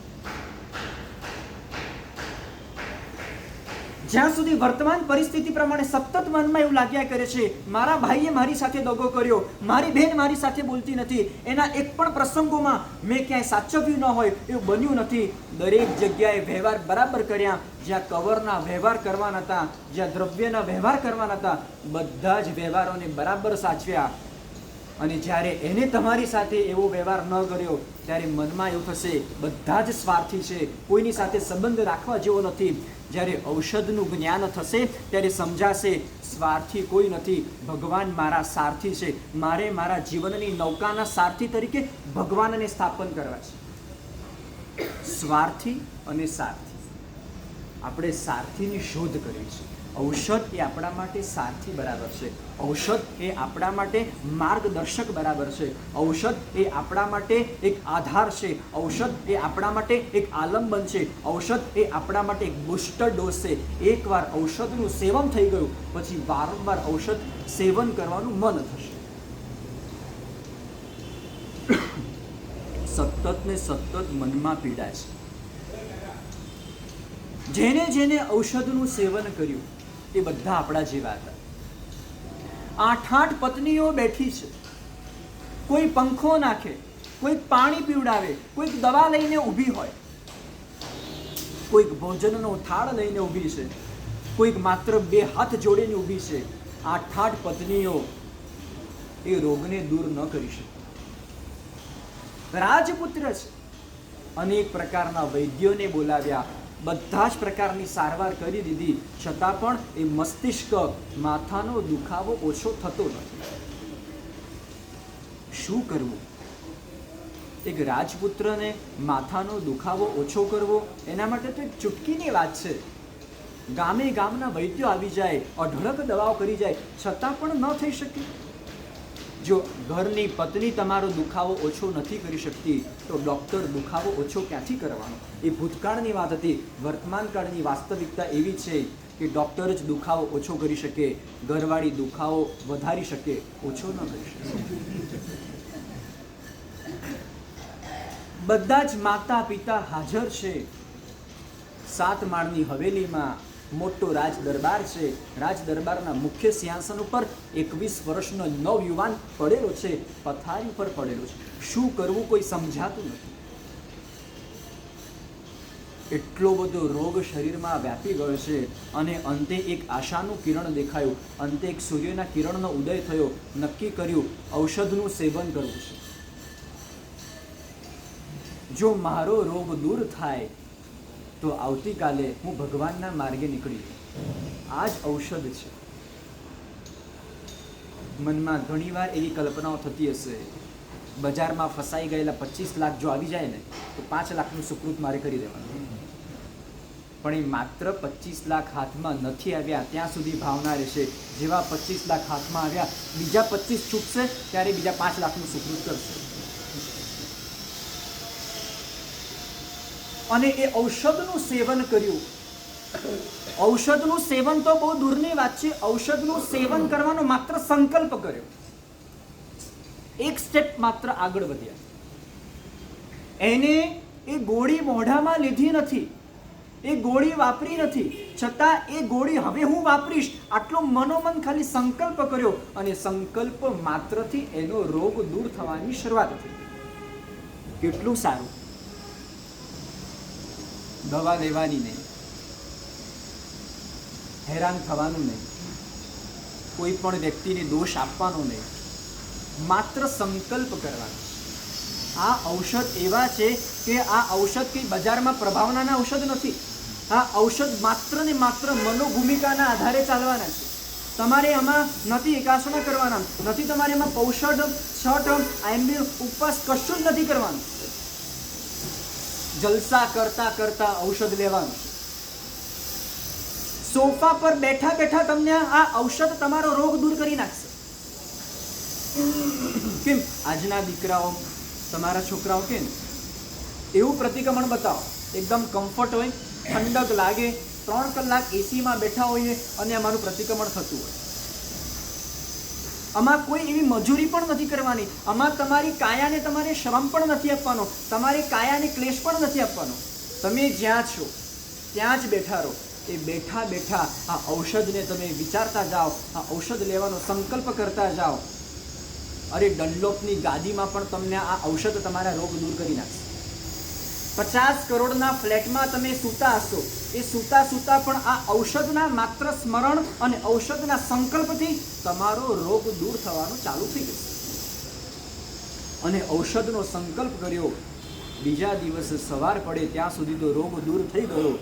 જ્યાં સુધી વર્તમાન પરિસ્થિતિ પ્રમાણે સતત મનમાં એવું લાગ્યા કરે છે મારા ભાઈએ મારી સાથે દગો કર્યો, મારી બહેન મારી સાથે બોલતી નથી, એના એક પણ પ્રસંગોમાં મેં ક્યાંય સાચવ્યું ન હોય એવું બન્યું નથી. દરેક જગ્યાએ વ્યવહાર બરાબર કર્યા, જ્યાં કવરના વ્યવહાર કરવાના હતા, જ્યાં દ્રવ્યના વ્યવહાર કરવાના હતા, બધા જ વ્યવહારોને બરાબર સાચવ્યા. અને જ્યારે એને તમારી સાથે એવો વ્યવહાર ન કર્યો ત્યારે મનમાં એવું થશે બધા જ સ્વાર્થી છે, કોઈની સાથે સંબંધ રાખવા જેવો નથી. જ્યારે ઔષધનું જ્ઞાન થશે ત્યારે સમજાશે સ્વાર્થી કોઈ નથી, ભગવાન મારા સારથી છે, મારે મારા જીવનની નૌકાના સારથી તરીકે ભગવાનને સ્થાપન કરવા છે. સ્વાર્થી અને સારથી, આપણે સારથીની શોધ કરવી છે. ઔષધ એ આપણા માટે સારથી બરાબર છે, ઔષધ એ આપણા માટે માર્ગદર્શક બરાબર છે, ઔષધ એ આપણા માટે એક આધાર છે, ઔષધ એ આપણા માટે એક આલંબન છે, ઔષધ એ આપણા માટે એક બુસ્ટર ડોઝ છે. એકવાર ઔષધનું સેવન થઈ ગયું પછી વારંવાર ઔષધ સેવન કરવાનું મન થશે. સતત ને સતત મનમાં પીડા છે. જેને જેને ઔષધનું સેવન કર્યું એ બધા આપણા જેવા હતા. 8 પત્નીઓ બેઠી છે, કોઈ પંખો નાખે, કોઈ પાણી પીવડાવે, કોઈક દવા લઈને ઊભી હોય, કોઈક ભોજનનો થાળ લઈને ઊભી છે, કોઈક માત્ર 2 હાથ જોડીને ઊભી છે. 8 પત્નીઓ એ રોગને દૂર ન કરી શકે. રાજપુત્ર છે, અનેક પ્રકારના વૈદ્યોને બોલાવ્યા, બધા જ પ્રકારની સારવાર કરી દીધી, છતાં પણ એ મસ્તિષ્ક માથાનો દુખાવો ઓછો થતો નથી. શું કરવું? એક રાજપુત્રને માથાનો દુખાવો ઓછો કરવો એના માટે તો એક ચૂટકીની વાત છે. ગામે ગામના વૈદ્યો આવી જાય, અઢળક દવાઓ કરી જાય, છતાં પણ ન થઈ શકે. જો ઘરની પત્ની તમારો દુખાવો ઓછો નથી કરી શકતી તો ડૉક્ટર દુખાવો ઓછો ક્યાંથી કરવાનો? એ ભૂતકાળની વાત હતી. વર્તમાન કાળની વાસ્તવિકતા એવી છે કે ડૉક્ટર જ દુખાવો ઓછો કરી શકે, ઘરવાળી દુખાવો વધારી શકે, ઓછો ન કરી શકે. બધા જ માતા પિતા હાજર છે. 7 માળની હવેલીમાં મોટો રાજ દરબાર છે. રાજ દરબારના મુખ્ય સિંહાસન ઉપર 21 વર્ષનો નવયુવાન પડેલો છે, પથારી પર પડેલો છે. શું કરવું કોઈ સમજાતું નથી. એટલો બધો રોગ શરીરમાં વ્યાપી ગયો છે અને અંતે એક આશાનું કિરણ દેખાયું, અંતે એક સૂર્યના કિરણનો ઉદય થયો. નક્કી કર્યું ઔષધનું સેવન કરવું છે. જો મારો રોગ દૂર થાય તો આવતીકાલે હું ભગવાનના માર્ગે નીકળી. આ જ ઔષધ છે. મનમાં ઘણીવાર એવી કલ્પનાઓ થતી હશે, બજારમાં ફસાઈ ગયેલા 25 લાખ જો આવી જાય ને તો 5 લાખનું સુકૃત મારે કરી દેવાનું. પણ એ માત્ર 25 લાખ હાથમાં નથી આવ્યા ત્યાં સુધી ભાવના રહેશે. જેવા 25 લાખ હાથમાં આવ્યા, બીજા 25 છૂટશે ત્યારે બીજા 5 લાખનું સુકૃત કરશે. અને એ ઔષધનું સેવન કર્યું. ઔષધનું સેવન તો બહુ દૂરની વાત છે, ઔષધનું સેવન કરવાનો માત્ર સંકલ્પ કર્યો, એક સ્ટેપ માત્ર આગળ વધ્યા. એને એ ગોળી મોઢામાં લીધી નથી, એ ગોળી વાપરી નથી, છતાં એ ગોળી હવે હું વાપરીશ આટલો મનોમન ખાલી સંકલ્પ કર્યો અને સંકલ્પ માત્રથી એનો રોગ દૂર થવાની શરૂઆત થઈ. કેટલું સારું! દવા લેવાની નહીં, હેરાન થવાનું નહીં, કોઈ પણ વ્યક્તિને દોષ આપવાનો નહીં, માત્ર સંકલ્પ કરવાનો. આ ઔષધ એવા છે કે આ ઔષધ કે બજારમાં પ્રભાવનાના ઔષધ નથી. આ ઔષધ માત્ર ને માત્ર મનોભૂમિકાના આધારે ચાલવાના છે. તમારે આમાં નથી એકાસના કરવાના, નથી તમારે એમાં પૌષધ, છઠ, આંબીલ, ઉપવાસ કશું જ નથી કરવાનું. જલસા કરતા કરતા ઔષધ લેવાનું. સોફા પર બેઠા બેઠા તમને આ ઔષધ તમારો રોગ દૂર કરી નાખશે. કેમ આજના દીકરાઓ, તમારા છોકરાઓ કેમ એવું પ્રતિક્રમણ બતાવો, એકદમ કમ્ફર્ટ હોય, ઠંડક લાગે, 3 કલાક એસીમાં બેઠા હોઈએ અને અમારું પ્રતિક્રમણ થતું હોય. આમાં કોઈ એવી મજૂરી પણ નથી કરવાની, આમાં તમારી કાયાને તમારે શ્રમ પણ નથી આપવાનો, તમારી કાયાને ક્લેશ પણ નથી આપવાનો. તમે જ્યાં છો ત્યાં જ બેઠા રહો. એ બેઠા બેઠા આ ઔષધને તમે વિચારતા જાઓ, આ ઔષધ લેવાનો સંકલ્પ કરતા જાઓ. અરે ડનલોપની ગાદીમાં પણ તમને આ ઔષધ તમારા રોગ દૂર કરી નાખશે. 50 કરોડના ફ્લેટમાં તમે સૂતા હશો, એ સૂતા સૂતા પણ આ ઔષધના માત્ર સ્મરણ અને ઔષધના સંકલ્પથી તમારો રોગ દૂર થવાનું ચાલુ થઈ જશે. અને ઔષધનો સંકલ્પ કર્યો, બીજા દિવસે સવાર પડે ત્યાં સુધી તો રોગ દૂર થઈ ગયો.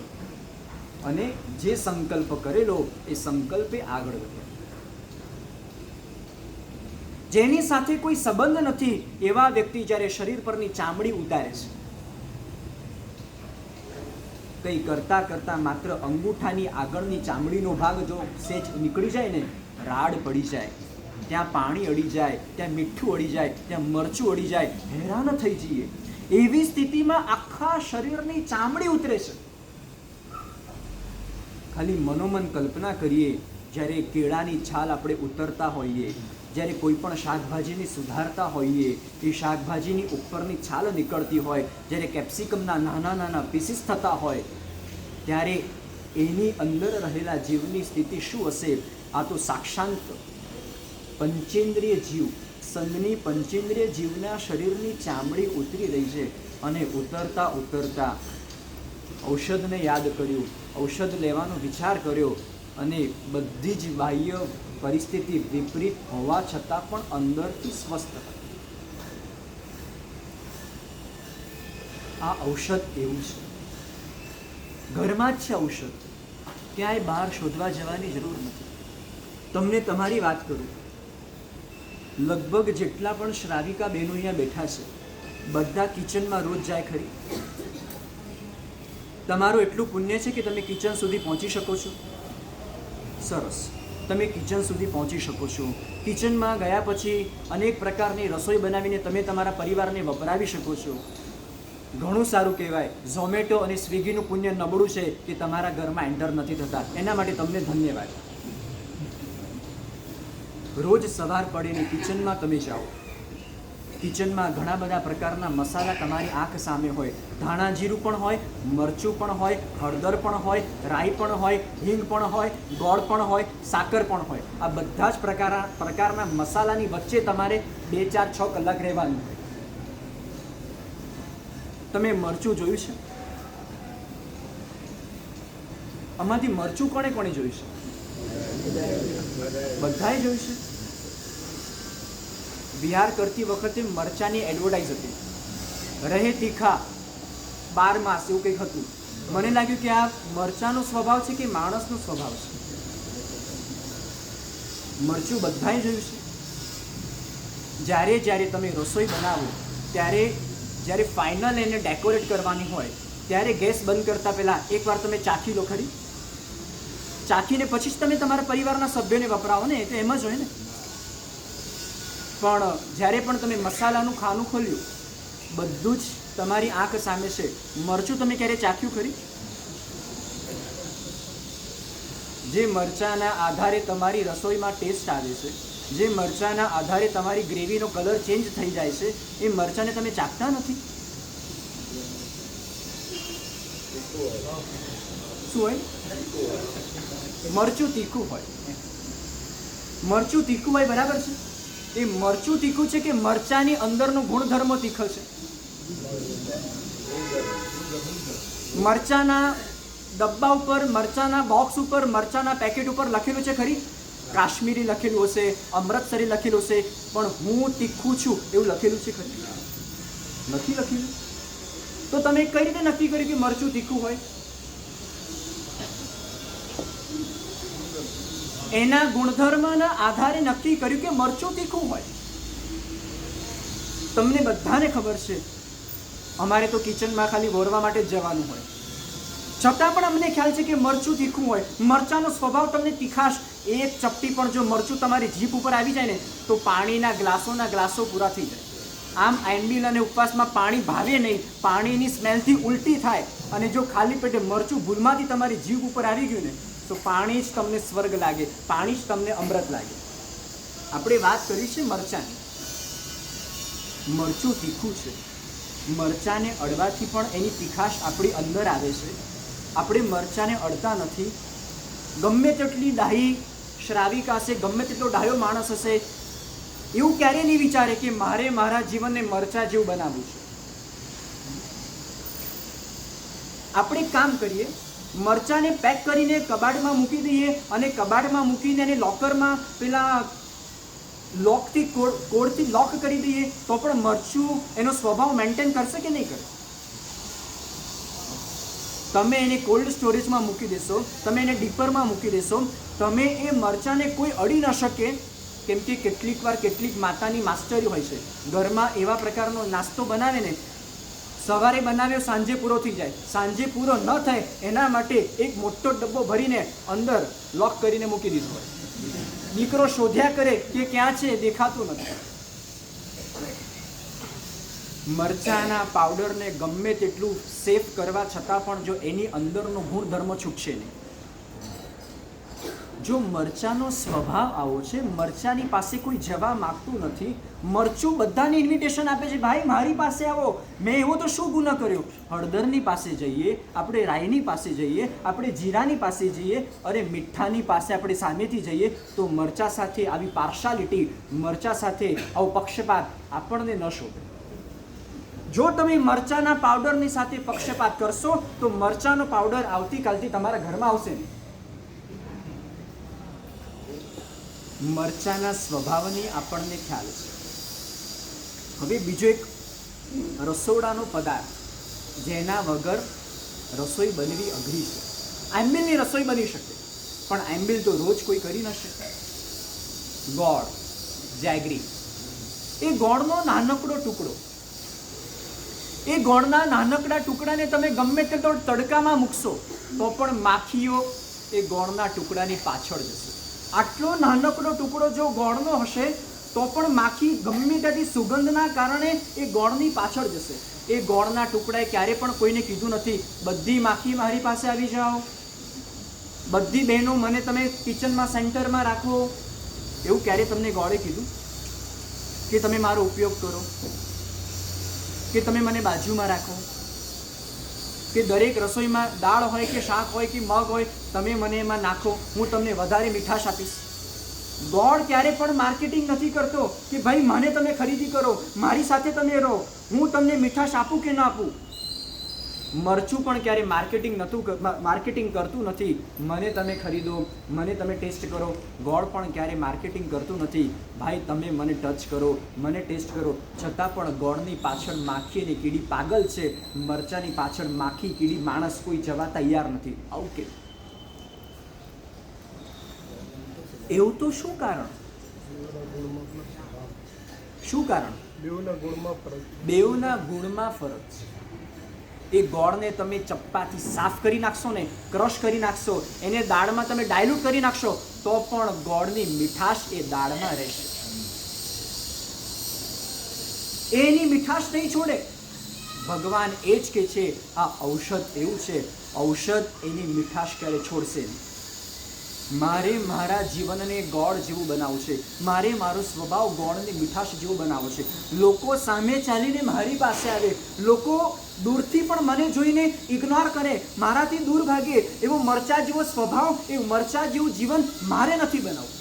અને જે સંકલ્પ કરેલો એ સંકલ્પે આગળ વધ્યો. જેની સાથે કોઈ સંબંધ નથી એવા વ્યક્તિ જ્યારે શરીર પરની ચામડી ઉતારે છે, કંઈ કરતા કરતા માત્ર અંગૂઠાની આગળની ચામડીનો ભાગ જો સેજ નીકળી જાય ને, રાડ પડી જાય, ત્યાં પાણી અડી જાય, ત્યાં મીઠું અડી જાય, ત્યાં મરચું અડી જાય, હેરાન થઈ જઈએ. એવી સ્થિતિમાં આખા શરીરની ચામડી ઉતરે છે. ખાલી મનોમન કલ્પના કરીએ, જ્યારે કેળાની છાલ આપણે ઉતરતા હોઈએ, જ્યારે કોઈ પણ શાકભાજીને સુધારતા હોઈએ, એ શાકભાજીની ઉપરની છાલ નીકળતી હોય, જ્યારે કેપ્સિકમના નાના નાના પીસીસ થતા હોય, ત્યારે એની અંદર રહેલા જીવની સ્થિતિ શું હશે? આ તો સાક્ષાંત પંચેન્દ્રિય જીવ, સંઘની પંચેન્દ્રિય જીવના શરીરની ચામડી ઉતરી રહી છે. અને ઉતરતા ઉતરતા ઔષધને યાદ કર્યું, ઔષધ લેવાનો વિચાર કર્યો, અને બધી જ બાહ્ય પરિસ્થિતિ વિપરીત હોવા છતાં પણ અંદરથી સ્વસ્થ હતા. આ ઔષધ એવું છે, ઘરમાં જ છે ઔષધ, ક્યાંય બહાર શોધવા જવાની જરૂર નથી. તમને તમારી વાત કરું, લગભગ જેટલા પણ શ્રાવિકા બહેનો અહીંયા બેઠા છે, બધા કિચનમાં રોજ જાય ખરી? તમારું એટલું પુણ્ય છે કે તમે કિચન સુધી પહોંચી શકો છો. સરસ, તમે કિચન સુધી પહોંચી શકો છો. કિચનમાં ગયા પછી અનેક પ્રકારની રસોઈ બનાવીને તમે તમારા પરિવારને વપરાવી શકો છો. ઘણું સારું કહેવાય. ઝોમેટો અને સ્વિગીનું પુણ્ય નબળું છે કે તમારા ઘરમાં એન્ટર નથી થતા. એના માટે તમને ધન્યવાદ. રોજ સવાર પડીને કિચનમાં તમે જાઓ, કિચનમાં ઘણા બધા પ્રકારના મસાલા તમારી આંખ સામે હોય. ધાણા જીરું પણ હોય, મરચું પણ હોય, હળદર પણ હોય, રાઈ પણ હોય, હિંગ પણ હોય, ગોળ પણ હોય, સાકર પણ હોય. આ બધા જ પ્રકારના મસાલાની વચ્ચે તમારે 2, 4, 6 કલાક રહેવાનું હોય. તમે મરચું જોયું છે? આમાંથી મરચું કોણે કોણે જોયું છે? બધાએ જોયું છે. વિહાર કરતી વખતે મરચાની એડવર્ટાઇઝ હતી, રહે તીખા 12 માસ એવું કંઈક હતું. મને લાગ્યું કે આ મરચાનો સ્વભાવ છે કે માણસનો સ્વભાવ છે. મરચું બધાએ જોયું છે. જ્યારે જ્યારે તમે રસોઈ બનાવો ત્યારે જ્યારે ફાઇનલ એને ડેકોરેટ કરવાની હોય ત્યારે ગેસ બંધ કરતા પહેલાં એકવાર તમે ચાખી લો ખરી. ચાખીને પછી જ તમે તમારા પરિવારના સભ્યોને વપરાવો ને, એ તો એમ જ હોય ને. પણ જ્યારે પણ તમે મસાલાનું ખાનું ખોલ્યું, બધું જ તમારી આંખ સામે છે. મરચું તમે ક્યારે ચાખ્યું ખરી? જે મરચાના આધારે તમારી રસોઈમાં ટેસ્ટ આવે છે, જે મરચાના આધારે તમારી ગ્રેવીનો કલર ચેન્જ થઈ જાય છે, એ મરચાને તમે ચાખતા નથી. શું હોય? મરચું તીખું હોય. મરચું તીખું હોય, બરાબર છે. એ મરચું તીખું છે કે મરચાની અંદરનો ગુણધર્મો તીખો છે? મરચાના ડબ્બા ઉપર, મરચાના બોક્સ ઉપર, મરચાના પેકેટ ઉપર લખેલું છે ખરી? કાશ્મીરી લખેલું હશે, અમૃતસરી લખેલું હશે, પણ હું તીખું છું એવું લખેલું છે ખરી? નથી લખેલું. તો તમે કઈ રીતે નક્કી કર્યું કે મરચું તીખું હોય? એના ગુણધર્મના આધારે નક્કી કર્યું કે મરચું તીખું હોય. તમને બધાને ખબર છે, અમારે તો કિચનમાં ખાલી વોરવા માટે જ જવાનું હોય, છતાં પણ અમને ખ્યાલ છે કે મરચું તીખું હોય. મરચાંનો સ્વભાવ તમને તીખાશ, એક ચપટી પણ જો મરચું તમારી જીભ ઉપર આવી જાય ને તો પાણીના ગ્લાસો પૂરા થઈ જાય. આમ આંબીલ અને ઉપવાસમાં પાણી ભાવે નહીં, પાણીની સ્મેલથી ઉલટી થાય. અને જો ખાલી પેટે મરચું ભૂલમાંથી તમારી જીભ ઉપર આવી ગયું ને તો પાણી જ તમને સ્વર્ગ લાગે, પાણી જ તમને અમૃત લાગે. આપણે વાત કરી છે મરચાંની. મરચું તીખું છે, મરચાંને અડવાથી પણ એની તીખાશ આપણી અંદર આવે છે. આપણે મરચાંને અડતા નથી. ગમે તેટલી ડાહી શ્રાવિકા હશે, ગમે તેટલો ડાહ્યો માણસ હશે, એવું ક્યારેય નહીં વિચારે કે મારે મારા જીવનને મરચાં જેવું બનાવવું છે. આપણે એક કામ કરીએ, મરચાંને પેક કરીને કબાટમાં મૂકી દઈએ અને કબાટમાં મૂકીને એને લોકરમાં પેલા લોકથી કોડથી લોક કરી દઈએ તો પણ મરચું એનો સ્વભાવ મેન્ટેન કરશે કે નહીં કરે? તમે એને કોલ્ડ સ્ટોરેજમાં મૂકી દેશો, તમે એને ડીપરમાં મૂકી દેશો, તમે એ મરચાંને કોઈ અડી ન શકે. કેમ કે કેટલીક વાર કેટલીક માતાની માસ્ટરી હોય છે, ઘરમાં એવા પ્રકારનો નાસ્તો બનાવે ને, સવારે બનાવ્યો સાંજે પૂરો થઈ જાય, સાંજે પૂરો ન થાય એના માટે એક મોટો ડબ્બો ભરીને અંદર લોક કરીને મૂકી દીધો હોય. દીકરો શોધ્યા કરે કે ક્યાં છે, દેખાતું નથી. મરચાના પાવડરને ગમે તેટલું સેફ કરવા છતાં પણ જો એની અંદરનો ગુણધર્મ છૂટશે નહીં. જો મરચાનો સ્વભાવ આવો છે, મરચાની પાસે કોઈ જવા માંગતું નથી. મરચું બધાને ઇન્વિટેશન આપે છે, ભાઈ મારી પાસે આવો, મેં એવો તો શું ગુનો કર્યો. હળદરની પાસે જઈએ, આપણે રાઈની પાસે જઈએ, આપણે જીરાની પાસે જઈએ, અરે મીઠાની પાસે આપણે સામેથી જઈએ તો મરચા સાથે આવી પાર્શાલિટી, મરચા સાથે આવો પક્ષપાત આપણને ન શોભે. જો તમે મરચાના પાવડરની સાથે પક્ષપાત કરશો તો મરચાનો પાવડર આવતીકાલથી તમારા ઘરમાં આવશે નહીં. મરચાના સ્વભાવની આપણને ખ્યાલ છે. હવે બીજો એક રસોડાનો પદાર્થ જેના વગર રસોઈ બનવી અઘરી છે. આંબીલની રસોઈ બની શકે પણ આંબીલ તો રોજ કોઈ કરી ન શકે. ગોળ, જેગરી. એ ગોળનો નાનકડો ટુકડો, એ ગોળના નાનકડા ટુકડાને તમે ગમે તેટલો તડકામાં મૂકશો તો પણ માખીઓ એ ગોળના ટુકડાની પાછળ જશે. આટલો નાનકડો ટુકડો જો ગોળનો હશે તો પણ માખી ગમે ત્યાંથી સુગંધના કારણે એ ગોળની પાછળ જશે. એ ગોળના ટુકડાએ ક્યારે પણ કોઈને કીધું નથી, બધી માખી મારી પાસે આવી જાઓ, બધી બહેનો મને તમે કિચનમાં સેન્ટરમાં રાખો. એવું ક્યારે તમને ગોળે કીધું કે તમે મારો ઉપયોગ કરો, કે તમે મને બાજુમાં રાખો, કે દરેક રસોઈમાં દાળ હોય કે શાક હોય કે મગ હોય તમે મને એમાં નાખો, હું તમને વધારે મીઠાશ આપીશ. ગોળ ક્યારે પણ માર્કેટિંગ નથી કરતો કે ભાઈ મને તમે ખરીદી કરો, મારી સાથે તમે રહો, હું તમને મીઠાશ આપું કે ના આપું. મરચું પણ ક્યારે માર્કેટિંગ કરતું નથી, મને તમે ખરીદો, મને તમે ટેસ્ટ કરો. ગોળ પણ ક્યારે માર્કેટિંગ કરતું નથી, ભાઈ તમે મને ટચ કરો, મને ટેસ્ટ કરો. છતાં પણ ગોળની પાછળ માખી અને કીડી પાગલ છે, મરચાની પાછળ માખી કીડી માણસ કોઈ જવા તૈયાર નથી. આવું કે એવું તો શું કારણ? શું કારણ? બેઉના ગુણમાં ફરક છે. એ ગોળને તમે ચપ્પાથી સાફ કરી નાખશો ને, ક્રશ કરી નાખશો, એને દાળમાં તમે ડાયલ્યુટ કરી નાખશો તો પણ ગોળની મીઠાશ એ દાળમાં રહેશે. એની મીઠાશ નહીં છોડે. ભગવાન એ જ કે છે આ ઔષધ એવું છે, ઔષધ એની મીઠાશ ક્યારે છોડશે નહીં. મારે મારા જીવનને ગોળ જેવું બનાવવું છે, મારે મારો સ્વભાવ ગોળની મીઠાશ જેવું બનાવવો છે. લોકો સામે ચાલીને મારી પાસે આવે, લોકો દૂરથી પણ મને જોઈને ઇગ્નોર કરે, મારાથી દૂર ભાગે, એવો મરચા જેવો સ્વભાવ, એવું મરચા જેવું જીવન મારે નથી બનાવવું.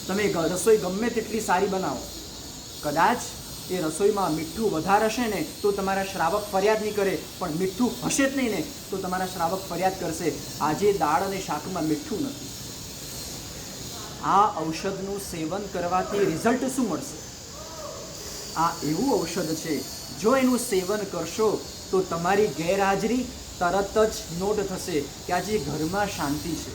તમે રસોઈ ગમે તેટલી સારી બનાવો, કદાચ એ રસોઈમાં મીઠું વધારે હશે ને તો તમારા શ્રાવક ફરિયાદ નહીં કરે, પણ મીઠું હશે જ નહીં ને તો તમારા શ્રાવક ફરિયાદ કરશે, આજે દાળ અને શાકમાં મીઠું નથી. આ ઔષધનું સેવન કરવાથી રિઝલ્ટ શું મળશે? આ એવું ઔષધ છે, જો એનું સેવન કરશો તો તમારી ગેરહાજરી તરત જ નોટ થશે કે આજે ઘરમાં શાંતિ છે,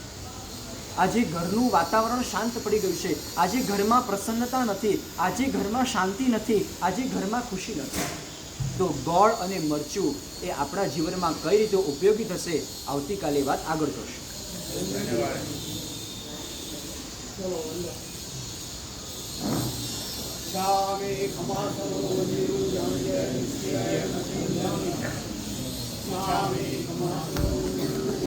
આજે ઘરનું વાતાવરણ શાંત પડી ગયું છે, આજે ઘરમાં પ્રસન્નતા નથી, આજે ઘરમાં શાંતિ નથી, આજે ઘરમાં ખુશી નથી. તો ગોળ અને મરચું એ આપણા જીવનમાં કઈ રીતે ઉપયોગી થશે આવતીકાલે વાત આગળ કરશું. શામે ખમાસો મંદિરું જાણજે